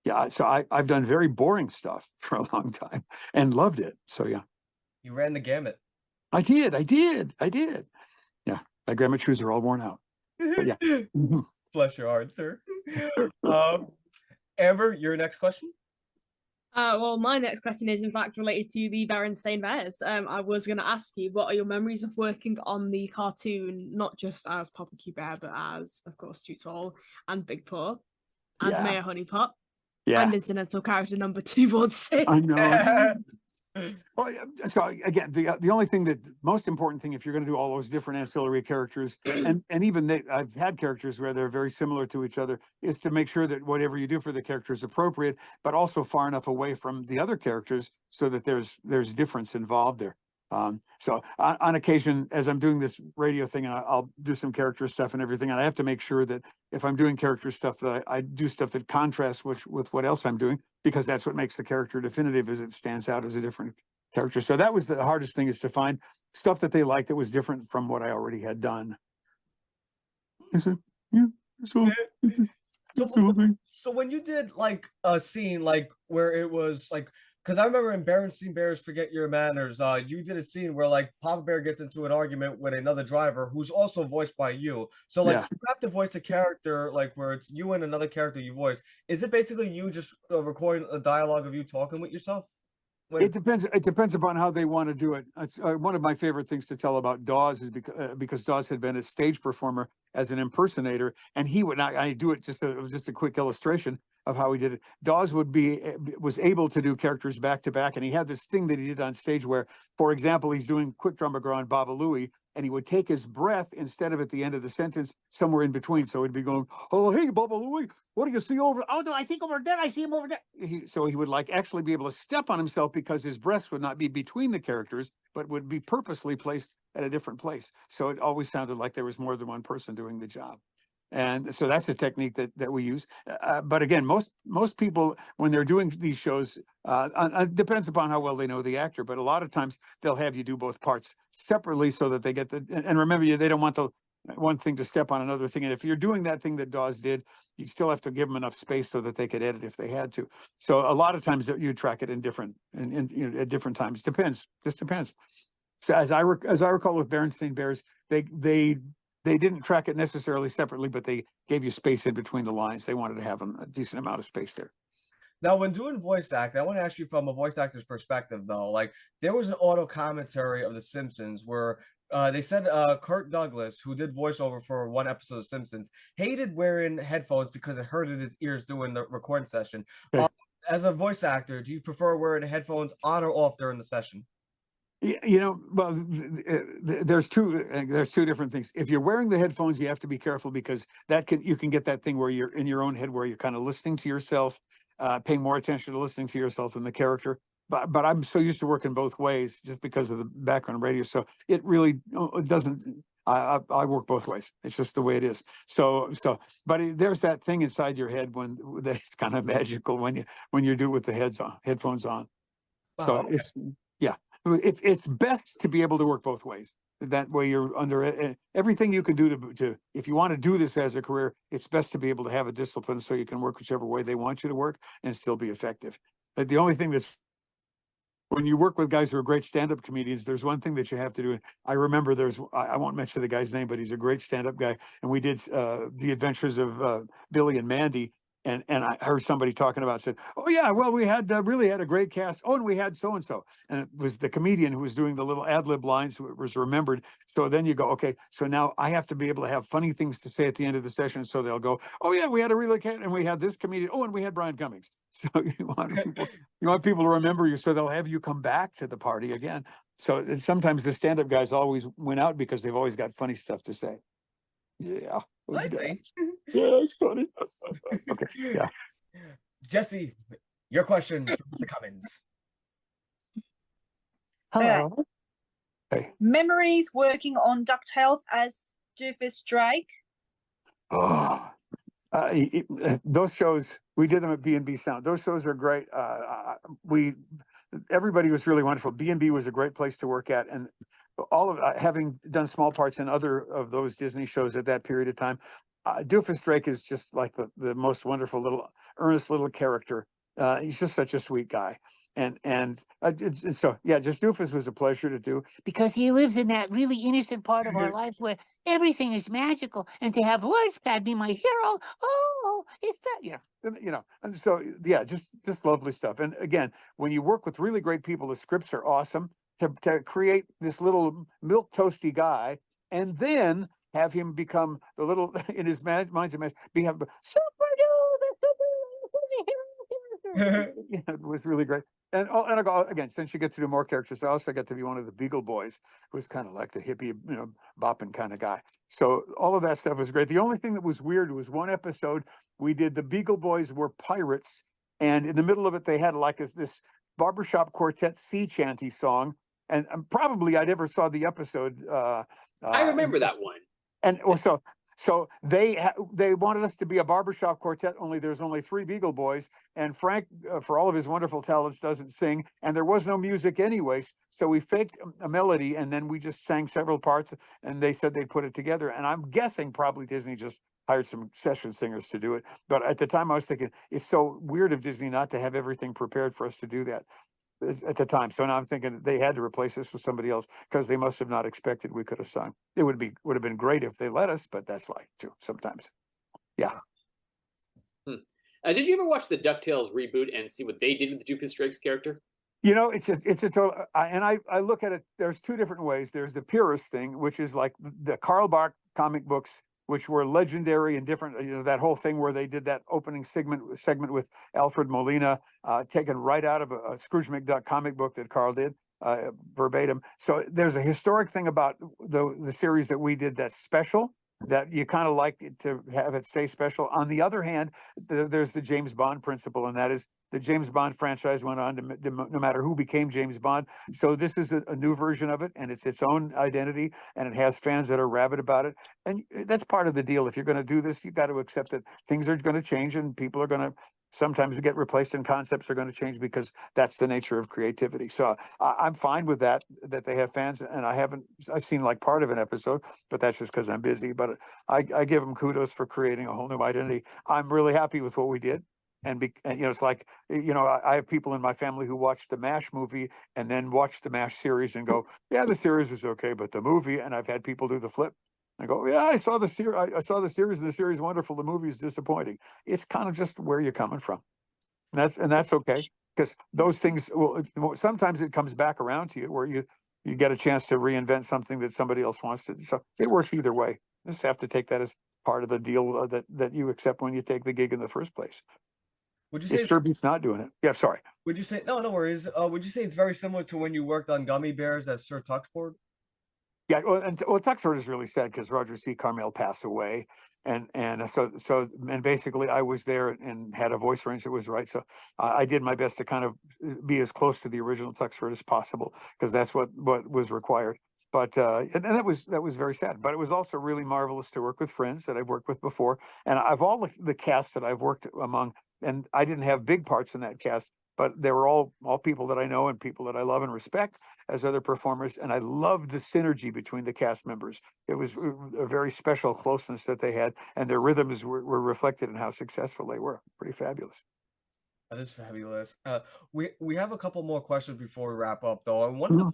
yeah, so I've done very boring stuff for a long time and loved it. So yeah. You ran the gamut. I did. Yeah, my grandma shoes are all worn out. But yeah. Bless your heart, sir. Amber, your next question? Well, my next question is in fact related to the Berenstain Bears. I was going to ask you, what are your memories of working on the cartoon, not just as Papa Q Bear, but as, of course, Too Tall and Big Paw and Mayor Honeypot and incidental character number 246? I know. Well, so again, the only thing the most important thing, if you're going to do all those different ancillary characters, and even I've had characters where they're very similar to each other, is to make sure that whatever you do for the character is appropriate, but also far enough away from the other characters so that there's difference involved there. So on occasion, as I'm doing this radio thing, and I'll do some character stuff and everything, and I have to make sure that if I'm doing character stuff, that I do stuff that contrasts with what else I'm doing, because that's what makes the character definitive, is it stands out as a different character. So that was the hardest thing, is to find stuff that they liked that was different from what I already had done. So, yeah. So Absolutely. So when you did like a scene like where it was like, because I remember in Berenstain Bears Forget Your Manners, you did a scene where like Papa Bear gets into an argument with another driver who's also voiced by you. So like Yeah. you have to voice a character like where it's you and another character you voice. Is it basically you just recording a dialogue of you talking with yourself? It depends. It depends upon how they want to do it. It's, one of my favorite things to tell about Dawes is because Dawes had been a stage performer as an impersonator, and he would. I do it just a quick illustration of how he did it. Dawes was able to do characters back to back, and he had this thing that he did on stage where, for example, he's doing Quick Draw McGraw on Baba Louie, and he would take his breath instead of at the end of the sentence, somewhere in between. So he'd be going, "Oh, hey, Baba Louie, what do you see over? Oh, no, I think over there. I see him over there." So he would like actually be able to step on himself because his breaths would not be between the characters, but would be purposely placed at a different place. So it always sounded like there was more than one person doing the job. And so that's a technique that we use. But again, most people, when they're doing these shows, depends upon how well they know the actor. But a lot of times they'll have you do both parts separately so that they get and remember, they don't want the one thing to step on another thing. And if you're doing that thing that Dawes did, you still have to give them enough space so that they could edit if they had to. So a lot of times you track it in different, at different times. Just depends. So as I recall with Berenstain Bears, they didn't track it necessarily separately, but they gave you space in between the lines. They wanted to have a decent amount of space there. Now, when doing voice acting, I want to ask you from a voice actor's perspective, though. Like, there was an auto commentary of The Simpsons where they said Kirk Douglas, who did voiceover for one episode of Simpsons, hated wearing headphones because it hurted his ears doing the recording session. Okay. As a voice actor, do you prefer wearing headphones on or off during the session? Well, there's two different things. If you're wearing the headphones, you have to be careful because you can get that thing where you're in your own head, where you're kind of listening to yourself, paying more attention to listening to yourself than the character. But I'm so used to working both ways just because of the background radio. So it really it doesn't. I work both ways. It's just the way it is. But there's that thing inside your head that's kind of magical when you do it with the headphones on. So Wow. yeah. It's best to be able to work both ways. That way you're under everything you can do to if you want to do this as a career, it's best to be able to have a discipline so you can work whichever way they want you to work and still be effective. But the only thing that's when you work with guys who are great stand-up comedians, there's one thing that you have to do. I remember I won't mention the guy's name, but he's a great stand-up guy. And we did The Adventures of Billy and Mandy. And I heard somebody talking about said, "Oh yeah, well we had really had a great cast. Oh, and we had so and so." And it was the comedian who was doing the little ad lib lines who was remembered. So then you go, okay, so now I have to be able to have funny things to say at the end of the session. So they'll go, "Oh yeah, we had a really and we had this comedian. Oh, and we had Brian Cummings." So you want people to remember you, so they'll have you come back to the party again. So sometimes the stand-up guys always win out because they've always got funny stuff to say. Yeah. Yeah, it's funny. Okay. Yeah. Jesse, your question for Mr. Cummings. Hello. Hey. Memories working on DuckTales as Doofus Drake. Oh, those shows, we did them at B&B Sound. Those shows are great. Everybody was really wonderful. B&B was a great place to work at, and all of having done small parts in other of those Disney shows at that period of time, Doofus Drake is just like the most wonderful earnest little character. He's just such a sweet guy. So yeah, just Doofus was a pleasure to do. Because he lives in that really innocent part of our lives where everything is magical, and to have Launchpad be my hero, oh, it's that, And so yeah, just lovely stuff. And again, when you work with really great people, the scripts are awesome. To create this little milk toasty guy, and then have him become the little in his mind's image, become it was really great. And again, since you get to do more characters, I also got to be one of the Beagle Boys, who was kind of like the hippie, bopping kind of guy. So all of that stuff was great. The only thing that was weird was one episode we did. The Beagle Boys were pirates, and in the middle of it, they had like this barbershop quartet sea chanty song. And probably I never saw the episode. I remember that one. And So they wanted us to be a barbershop quartet, only there's only 3 Beagle Boys, and Frank, for all of his wonderful talents, doesn't sing, and there was no music anyways. So we faked a melody, and then we just sang several parts, and they said they'd put it together. And I'm guessing probably Disney just hired some session singers to do it. But at the time, I was thinking it's so weird of Disney not to have everything prepared for us to do that at the time. So now I'm thinking they had to replace this with somebody else because they must have not expected we could have sung. It would have been great if they let us, but that's life too sometimes. Yeah. Did you ever watch the DuckTales reboot and see what they did with the Doofus Drake's character? You know, it's a total, and I look at it. There's 2 different ways. There's the purist thing, which is like the Karl Barks comic books, which were legendary and different. You know, that whole thing where they did that opening segment with Alfred Molina, taken right out of a Scrooge McDuck comic book that Carl did, verbatim. So there's a historic thing about the series that we did that's special, that you kind of like to have it stay special. On the other hand, there's the James Bond principle, and that is the James Bond franchise went on to no matter who became James Bond. So this is a new version of it, and it's its own identity, and it has fans that are rabid about it. And that's part of the deal. If you're going to do this, you've got to accept that things are going to change, and people are going to sometimes get replaced, and concepts are going to change because that's the nature of creativity. So I'm fine with that they have fans, and I've seen like part of an episode, but that's just because I'm busy. But I give them kudos for creating a whole new identity. I'm really happy with what we did. And you know, it's like, you know, I have people in my family who watched the MASH movie and then watch the MASH series and go, yeah, the series is okay, but the movie, and I've had people do the flip. I go, yeah, I saw the series. I saw the series, and the series is wonderful. The movie is disappointing. It's kind of just where you're coming from, and that's okay, because those things sometimes it comes back around to you where you get a chance to reinvent something that somebody else wants to. So it works either way. You just have to take that as part of the deal that you accept when you take the gig in the first place. Would you say It sure beats not doing it. Yeah, sorry. Would you say no worries? Would you say it's very similar to when you worked on Gummy Bears as Sir Tuxford? Yeah, well, Tuxford is really sad because Roger C. Carmel passed away, and basically I was there and had a voice range that was right. So I did my best to kind of be as close to the original Tuxford as possible because that's what was required. But and that was very sad. But it was also really marvelous to work with friends that I've worked with before, and I've all the cast that I've worked among, and I didn't have big parts in that cast, but they were all people that I know and people that I love and respect as other performers. And I loved the synergy between the cast members. It was a very special closeness that they had, and their rhythms were reflected in how successful they were. Pretty fabulous. That is fabulous. We have a couple more questions before we wrap up, though. And one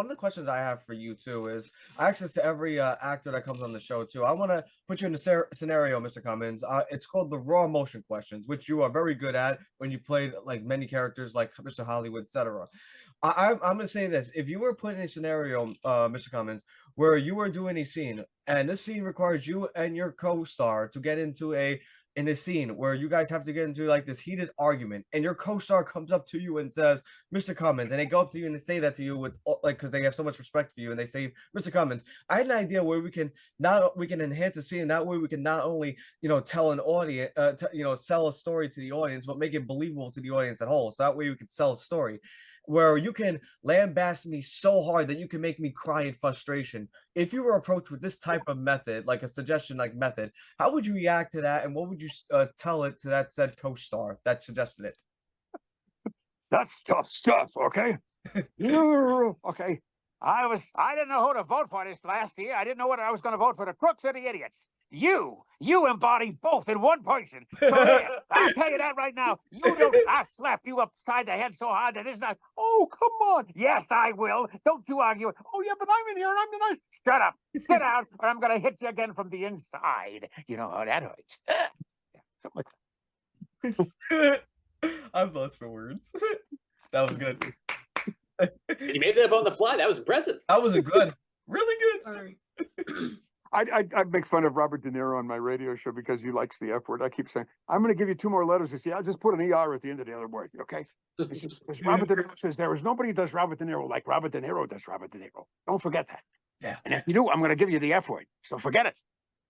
of the questions I have for you too is access to every actor that comes on the show too. I want to put you in a scenario, Mr. Cummings. It's called the raw emotion questions, which you are very good at when you played like many characters like Mr. Hollywood, etc. I'm going to say this: if you were put in a scenario, Mr. Cummings, where you were doing a scene, and this scene requires you and your co-star to get into a scene where you guys have to get into like this heated argument, and your co-star comes up to you and says, Mr. Cummings, and they go up to you and they say that to you with like, because they have so much respect for you, and they say, Mr. Cummings, I had an idea where we can enhance the scene. That way we can not only, you know, tell an audience, sell a story to the audience, but make it believable to the audience at whole. So that way we can sell a story where you can lambast me so hard that you can make me cry in frustration. If you were approached with this type of method, like a suggestion like method, how would you react to that, and what would you tell it to that said co-star that suggested it? That's tough stuff, okay? Okay. I didn't know who to vote for this last year. I didn't know whether I was going to vote for the crooks or the idiots. You embody both in one person. So there, I'll tell you that right now. You don't. I'll slap you upside the head so hard that it's not. Oh, come on. Yes, I will. Don't you argue. Oh, yeah, but I'm in here and I'm the nice. Shut up. Sit down, or I'm going to hit you again from the inside. You know how that hurts. Something like that. I'm lost for words. That was good. You made that up on the fly. That was impressive. That was a good, really good. I make fun of Robert De Niro on my radio show because he likes the F word. I keep saying, I'm going to give you 2 more letters. You see, I'll just put an ER at the end of the other word, okay? Because Robert De Niro says there is nobody does Robert De Niro like Robert De Niro does Robert De Niro. Don't forget that. Yeah. And if you do, I'm going to give you the F word. So forget it.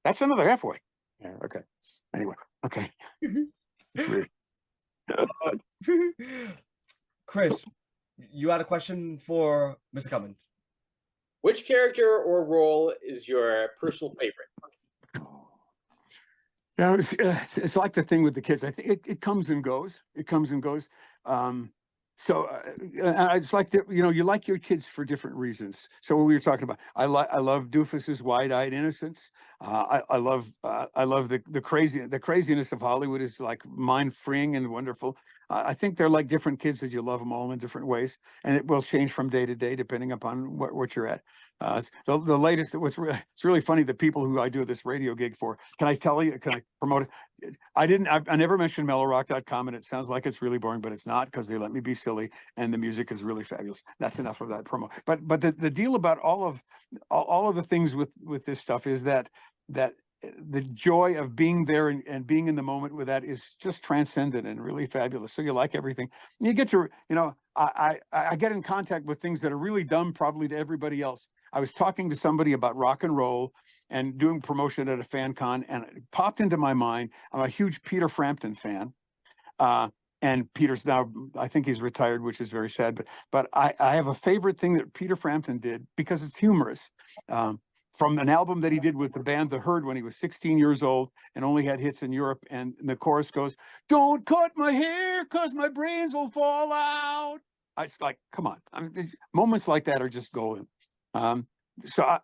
That's another F word. Yeah, okay. Anyway, okay. Weird. Chris, you had a question for Mr. Cummings. Which character or role is your personal favorite? Yeah, it's like the thing with the kids. I think it comes and goes. It comes and goes. It's like you like your kids for different reasons. So what we were talking about, I love Doofus's wide-eyed innocence. I love the craziness of Hollywood is like mind freeing and wonderful. I think they're like different kids that you love them all in different ways, and it will change from day to day depending upon what you're at. The latest, it's really funny. The people who I do this radio gig for, can I tell you? Can I promote it? I never mentioned mellowrock.com, and it sounds like it's really boring, but it's not, because they let me be silly, and the music is really fabulous. That's enough of that promo. But the deal about all of the things with this stuff is that the joy of being there and being in the moment with that is just transcendent and really fabulous. So you like everything. You get to, I get in contact with things that are really dumb probably to everybody else. I was talking to somebody about rock and roll and doing promotion at a fan con, and it popped into my mind. I'm a huge Peter Frampton fan. And Peter's now, I think he's retired, which is very sad. But I have a favorite thing that Peter Frampton did, because it's humorous. From an album that he did with the band The Herd when he was 16 years old and only had hits in Europe. And the chorus goes, "Don't cut my hair, 'cause my brains will fall out." It's like, come on. I mean, moments like that are just golden. So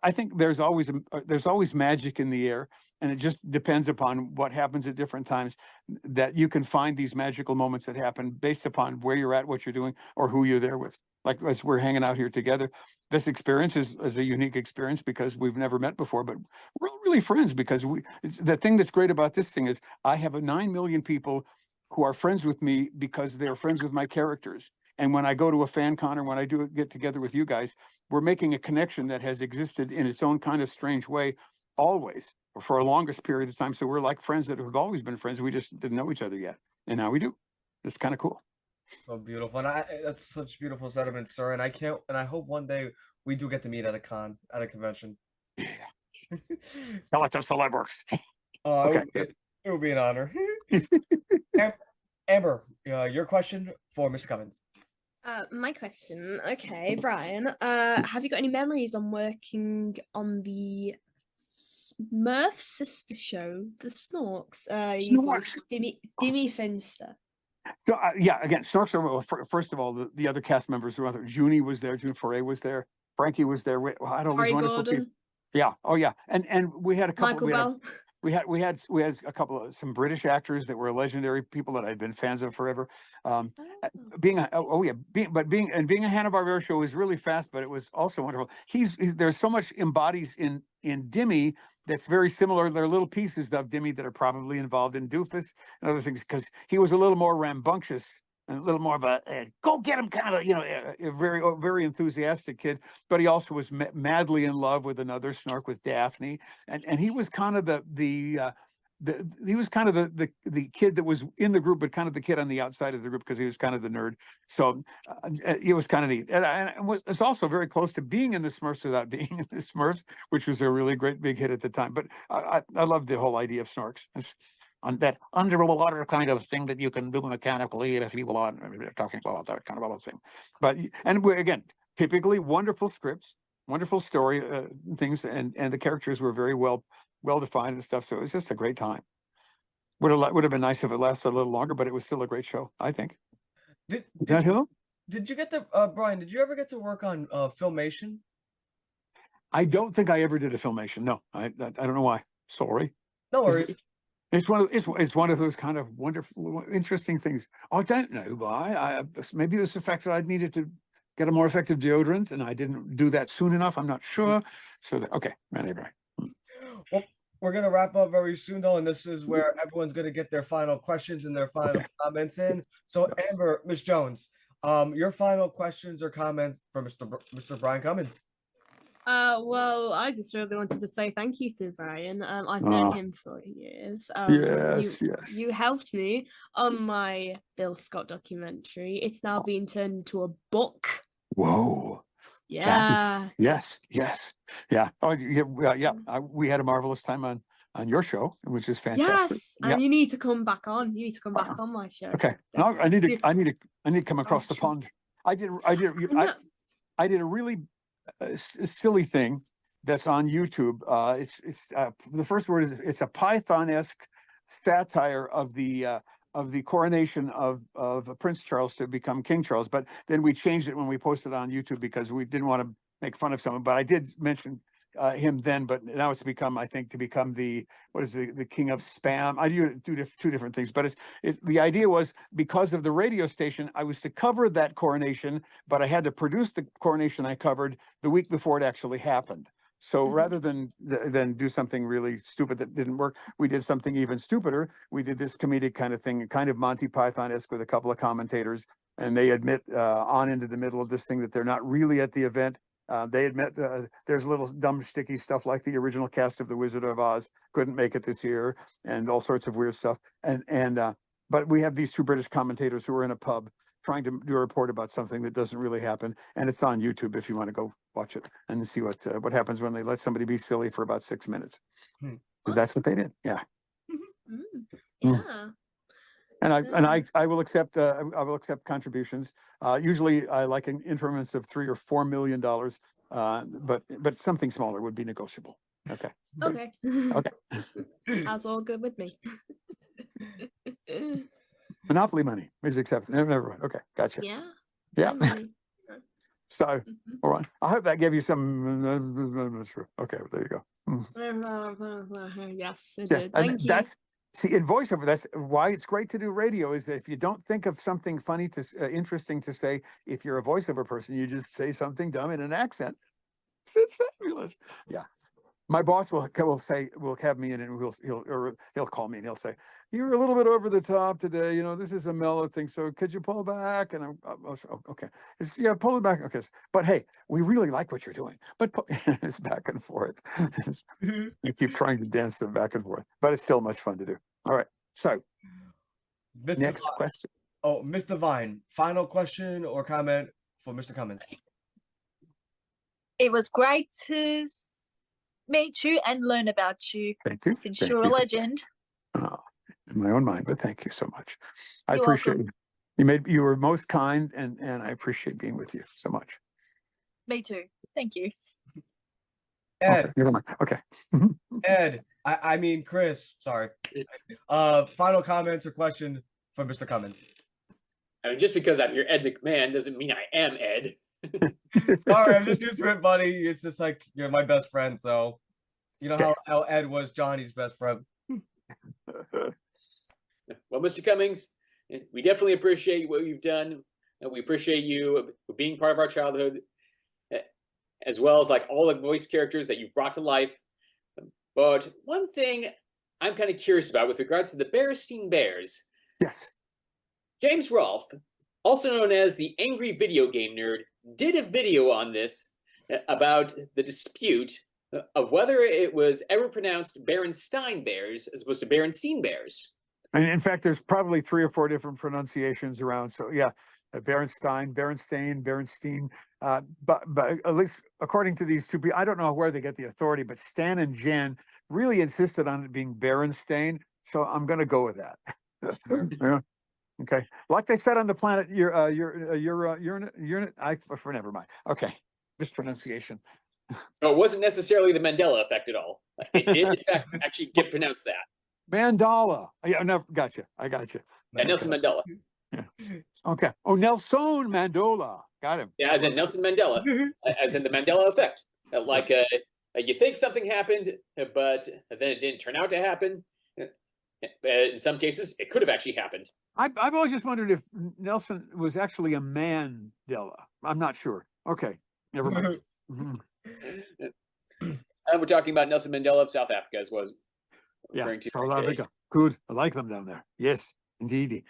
I think there's always magic in the air, and it just depends upon what happens at different times, that you can find these magical moments that happen based upon where you're at, what you're doing, or who you're there with. Like as we're hanging out here together, this experience is a unique experience because we've never met before, but we're all really friends because the thing that's great about this thing is I have 9 million people who are friends with me because they're friends with my characters. And when I go to a fan con or when I do get together with you guys, we're making a connection that has existed in its own kind of strange way, always, or for a longest period of time. So we're like friends that have always been friends. We just didn't know each other yet. And now we do. It's kind of cool. So beautiful. And that's such beautiful sentiments, sir. And I hope one day we do get to meet at a convention. Yeah. Tell it to Celebworks. Okay. Okay. It would be an honor. Amber, your question for Mr. Cummings. My question. Okay, Brian. Have you got any memories on working on the Smurf sister show, the Snorks? You Snorks. Dimmy Finster. So, yeah, again, Snorks are, first of all, the other cast members were other. Junie was there, June Foray was there, Frankie was there. We had all these Harry wonderful people. Gordon. Yeah, oh yeah, and we had a couple. Michael Bell. We had a couple of some British actors that were legendary people that I'd been fans of forever. Being a Hanna-Barbera show is really fast, but it was also wonderful. There's so much embodies in Dimmy that's very similar. There are little pieces of Dimmy that are probably involved in Doofus and other things, because he was a little more rambunctious and a little more of a go get him kind of, a very enthusiastic kid. But he also was madly in love with another Snork, with Daphne, and he was kind of the kid that was in the group, but kind of the kid on the outside of the group because he was kind of the nerd. So it was kind of neat, and it's also very close to being in the Smurfs without being in the Smurfs, which was a really great big hit at the time. But I love the whole idea of Snorks. It's on that underwater kind of thing that you can do mechanically if you want. We're talking about that kind of other thing. But again, typically wonderful scripts, wonderful story things, and the characters were very well defined and stuff. So it was just a great time. Would have been nice if it lasted a little longer, but it was still a great show, I think. Did you get to Brian? Did you ever get to work on Filmation? I don't think I ever did a Filmation. No, I don't know why. Sorry. No worries. It's one of those kind of wonderful, interesting things. I don't know why. Maybe it was the fact that I needed to get a more effective deodorant, and I didn't do that soon enough. I'm not sure. So okay, anyway. Well, we're gonna wrap up very soon, though, and this is where everyone's gonna get their final questions and their final comments in. So, Amber, Miss Jones, your final questions or comments for Mr. Brian Cummings. Well, I just really wanted to say thank you to Brian. I've known him for years. Yes. You helped me on my Bill Scott documentary. It's now being turned into a book. Whoa. Yeah. Yes. Yeah. Oh, yeah. We had a marvelous time on your show, which is fantastic. Yes, and you need to come back on. You need to come back on my show. Okay. No, I need to come across the pond. I did a really silly thing that's on YouTube. It's the first word is it's a Python-esque satire of the coronation of Prince Charles to become King Charles. But then we changed it when we posted it on YouTube because we didn't want to make fun of someone. But I did mention him then, but now it's become, I think, to become the king of spam. I do two different things, but it's the idea was because of the radio station, I was to cover that coronation, but I had to produce the coronation I covered the week before it actually happened. So rather than do something really stupid that didn't work, we did something even stupider. We did this comedic kind of thing, kind of Monty Python-esque with a couple of commentators, and they admit on into the middle of this thing that they're not really at the event. They admit there's little dumb sticky stuff like the original cast of The Wizard of Oz couldn't make it this year, and all sorts of weird stuff. But we have these two British commentators who are in a pub trying to do a report about something that doesn't really happen, and it's on YouTube if you want to go watch it and see what happens when they let somebody be silly for about 6 minutes, because that's what they did. Yeah. Yeah. And I will accept contributions. Usually I like increments of $3 or $4 million, but something smaller would be negotiable. Okay. Okay. Okay. That's all good with me. Monopoly money is accepted. Never mind. Okay, gotcha. Yeah. Yeah. money. So, all right. I hope that gave you some. Okay, there you go. Yes, it Yeah, did. and Thank you. that's see in voiceover. That's why it's great to do radio. Is that if you don't think of something funny interesting to say, if you're a voiceover person, you just say something dumb in an accent. It's fabulous. Yeah. My boss will have me in, and he'll call me and he'll say, "You're a little bit over the top today. You know, this is a mellow thing. So could you pull back?" And I'll say, "Okay, yeah, pull it back." Okay, but hey, we really like what you're doing. But it's back and forth. You keep trying to dance them back and forth, but it's still much fun to do. All right. So Mr. next Vine. question. Oh, Mr. Vine, final question or comment for Mr. Cummings? It was great to meet you and learn about you Thank you. since Thank you're a you. legend. In my own mind, but thank you so much. I You're appreciate welcome. you were most kind, and I appreciate being with you so much. Me too. Thank you. Ed, Okay, never mind. Okay. Ed, I mean Chris, sorry. Final comments or question for Mr. Cummings? I mean, just because I'm your Ed McMahon doesn't mean I am Ed. Sorry, I'm just used to it, buddy. It's just like you're my best friend, so you know how Ed was Johnny's best friend. Well, Mr. Cummings, we definitely appreciate what you've done, and we appreciate you being part of our childhood, as well as like all the voice characters that you've brought to life. But one thing I'm kind of curious about with regards to the Berenstain Bears, Yes. James Rolfe, also known as the Angry Video Game Nerd, did a video on this about the dispute of whether it was ever pronounced Berenstain Bears as opposed to Berenstain Bears. And in fact, there's probably 3 or 4 different pronunciations around. So yeah, Berenstain, Berenstain. But at least according to these two people, I don't know where they get the authority, but Stan and Jan really insisted on it being Berenstain. So I'm going to go with that. Yeah. Okay. Like they said on the planet, never mind. Okay. Mispronunciation. So it wasn't necessarily the Mandela effect at all. It did in fact actually get pronounced that. Mandala. Yeah, no, gotcha. I got you. Yeah, Nelson Mandela. Yeah. Okay. Oh, Nelson Mandela. Got him. Yeah, as in Nelson Mandela, as in the Mandela effect. Like you think something happened, but then it didn't turn out to happen. In some cases, it could have actually happened. I've always just wondered if Nelson was actually a Mandela. I'm not sure. Okay. Never mind. We're talking about Nelson Mandela of South Africa, as was referring to. South Africa. Good. I like them down there. Yes, indeed.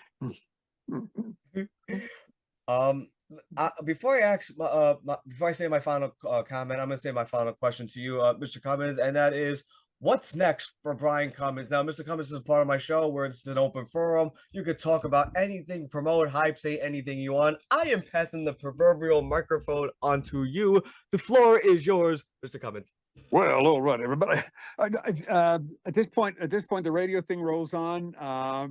Before I say my final comment, I'm going to say my final question to you, Mr. Cummings, and that is, what's next for Brian Cummings? Now, Mr. Cummings is part of my show where it's an open forum. You could talk about anything, promote, hype, say anything you want. I am passing the proverbial microphone onto you. The floor is yours, Mr. Cummings. Well, all right, everybody. At this point, the radio thing rolls on.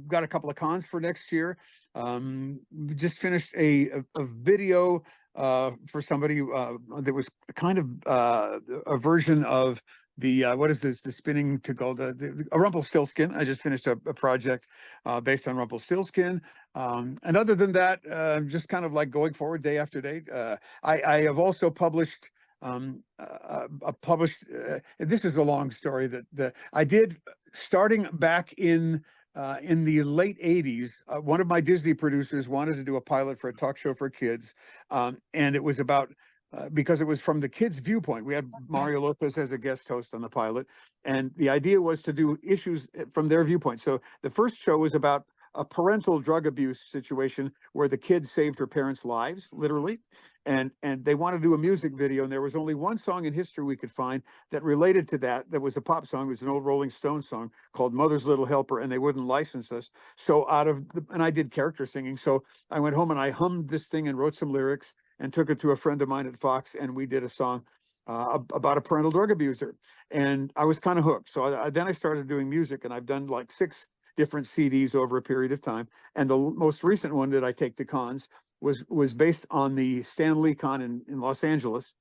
Got a couple of cons for next year. We just finished a video for somebody that was kind of a version of what is this? The spinning to gold, a Rumpelstiltskin. I just finished a project based on Rumpelstiltskin. And other than that, just kind of like going forward day after day. I have also published this is a long story that I did starting back in the late 80s. One of my Disney producers wanted to do a pilot for a talk show for kids, and it was about because it was from the kids' viewpoint. We had Mario Lopez as a guest host on the pilot, and the idea was to do issues from their viewpoint. So the first show was about a parental drug abuse situation where the kid saved her parents' lives, literally. And they wanted to do a music video, and there was only one song in history we could find that related to that. That was a pop song. It was an old Rolling Stones song called "Mother's Little Helper," and they wouldn't license us. So and I did character singing. So I went home and I hummed this thing and wrote some lyrics and took it to a friend of mine at Fox, and we did a song about a parental drug abuser. And I was kind of hooked. So then I started doing music, and I've done like 6 different CDs over a period of time. And the most recent one that I take to cons was based on the Stan Lee con in Los Angeles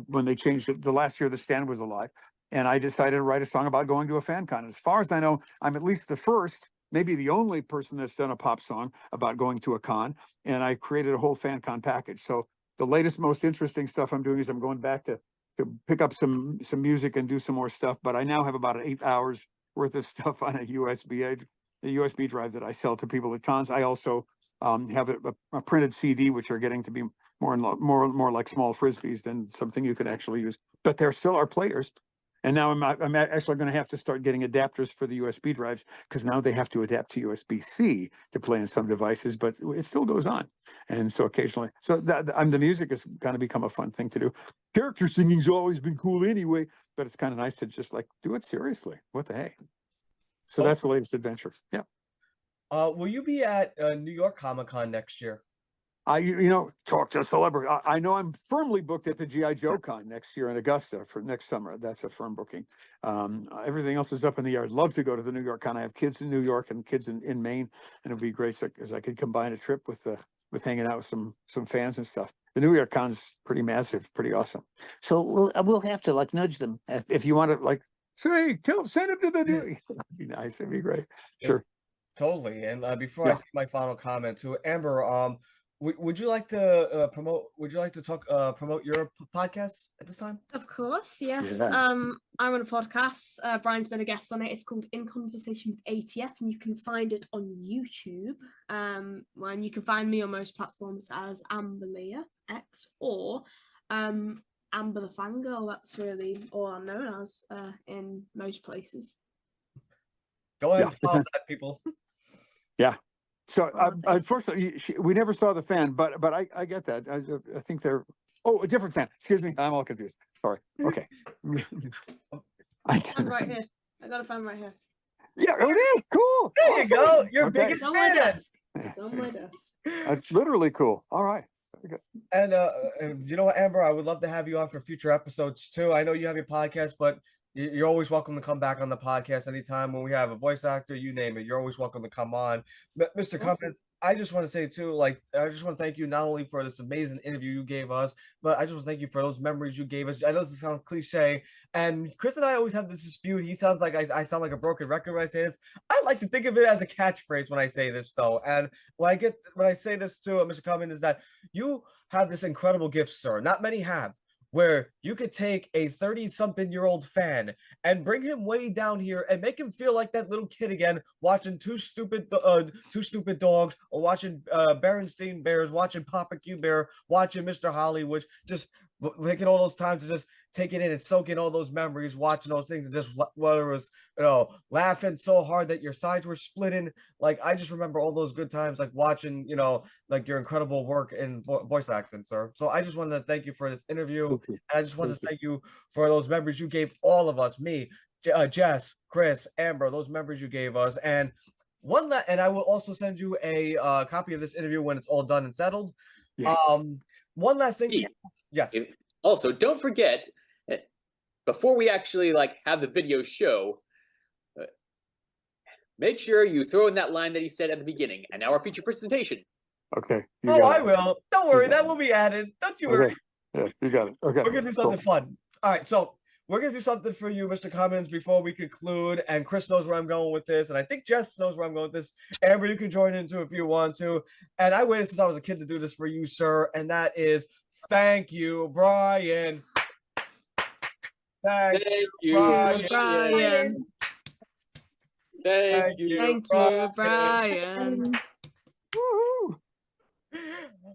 when they changed it. The last year that Stan was alive. And I decided to write a song about going to a fan con. As far as I know, I'm at least the first, maybe the only person that's done a pop song about going to a con. And I created a whole fan con package. So the latest, most interesting stuff I'm doing is I'm going back to pick up some music and do some more stuff. But I now have about 8 hours worth of stuff on a USB drive that I sell to people at cons. I also have a printed CD, which are getting to be more like small frisbees than something you could actually use. But there still are players. And now I'm actually going to have to start getting adapters for the USB drives, because now they have to adapt to USB-C to play in some devices, but it still goes on. And so occasionally, the music has kind of become a fun thing to do. Character singing's always been cool anyway, but it's kind of nice to just like do it seriously. What the heck? So that's the latest adventure. Yeah. Will you be at New York Comic-Con next year? Talk to a celebrity. I know I'm firmly booked at the G.I. Joe Con next year in Augusta for next summer. That's a firm booking. Everything else is up in the air. I'd love to go to the New York Con. I have kids in New York and kids in Maine, and it'd be great because I could combine a trip with hanging out with some fans and stuff. The New York Con's pretty massive, pretty awesome. So we'll have to like nudge them. If you want to like say, send them to the New. It'd be nice. It'd be great. Sure. Totally. And before I say my final comment to Amber, would you like to promote? Would you like to promote your podcast at this time? Of course, yes. Yeah. I'm on a podcast. Brian's been a guest on it. It's called In Conversation with ATF, and you can find it on YouTube. And you can find me on most platforms as Amber Leah X or Amber the Fangirl. That's really all I'm known as in most places. Go ahead and follow that, people. Yeah. So unfortunately, we never saw the fan, but I get that. I think they're a different fan. Excuse me, I'm all confused. Sorry. Okay. Fan right here. I got a fan right here. Yeah, it is cool. There Awesome. you go. Your biggest It's on my fan. desk. It's on my desk. That's literally cool. All right. Very good. And you know what, Amber, I would love to have you on for future episodes too. I know you have your podcast, but you're always welcome to come back on the podcast anytime when we have a voice actor, you name it. You're always welcome to come on. But Mr. Cummings, I just want to say too, like, I just want to thank you not only for this amazing interview you gave us, but I just want to thank you for those memories you gave us. I know this sounds cliche, and Chris and I always have this dispute. He sounds like I sound like a broken record when I say this. I like to think of it as a catchphrase when I say this, though. And when I say this to Mr. Cummings, is that you have this incredible gift, sir. Not many have, where you could take a 30-something-year-old fan and bring him way down here and make him feel like that little kid again, watching Two Stupid Dogs, or watching Berenstain Bears, watching Papa Q Bear, watching Mr. Hollywood, just making all those times to just take it in and soak in all those memories, watching those things, and just whether it was, laughing so hard that your sides were splitting. Like, I just remember all those good times, like watching, like your incredible work in voice acting, sir. So I just wanted to thank you for this interview. And I just wanted to thank you for those memories you gave all of us, me, Jess, Chris, Amber, those memories you gave us. And and I will also send you a copy of this interview when it's all done and settled. Yes. One last thing. Yeah. Yes. Also, don't forget, before we actually have the video show, make sure you throw in that line that he said at the beginning. And now our feature presentation. Okay. I will. Don't worry, that will be added. Don't you worry. Yeah, you got it. Okay. We're gonna do something fun. All right. So we're gonna do something for you, Mr. Cummings, before we conclude. And Chris knows where I'm going with this, and I think Jess knows where I'm going with this. Amber, you can join into if you want to. And I waited since I was a kid to do this for you, sir. And that is, thank you, Brian. Thank you, Brian. Brian. Thank you, Thank you, Brian. Woohoo!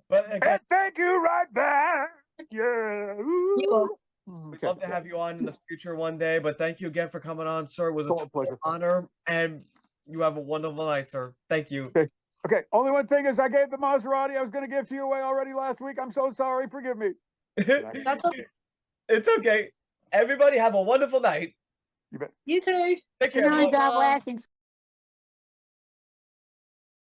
But again, And thank you right back. Yeah. Ooh. we'd love to have you on in the future one day. But thank you again for coming on, sir. It was a Total pleasure. honor, and you have a wonderful night, sir. Thank you. Okay, only one thing is I gave the Maserati I was going to give to you away already last week. I'm so sorry. Forgive me. That's okay. It's okay. Everybody have a wonderful night. You bet. You too. Take Good care. night, Bye. God bless.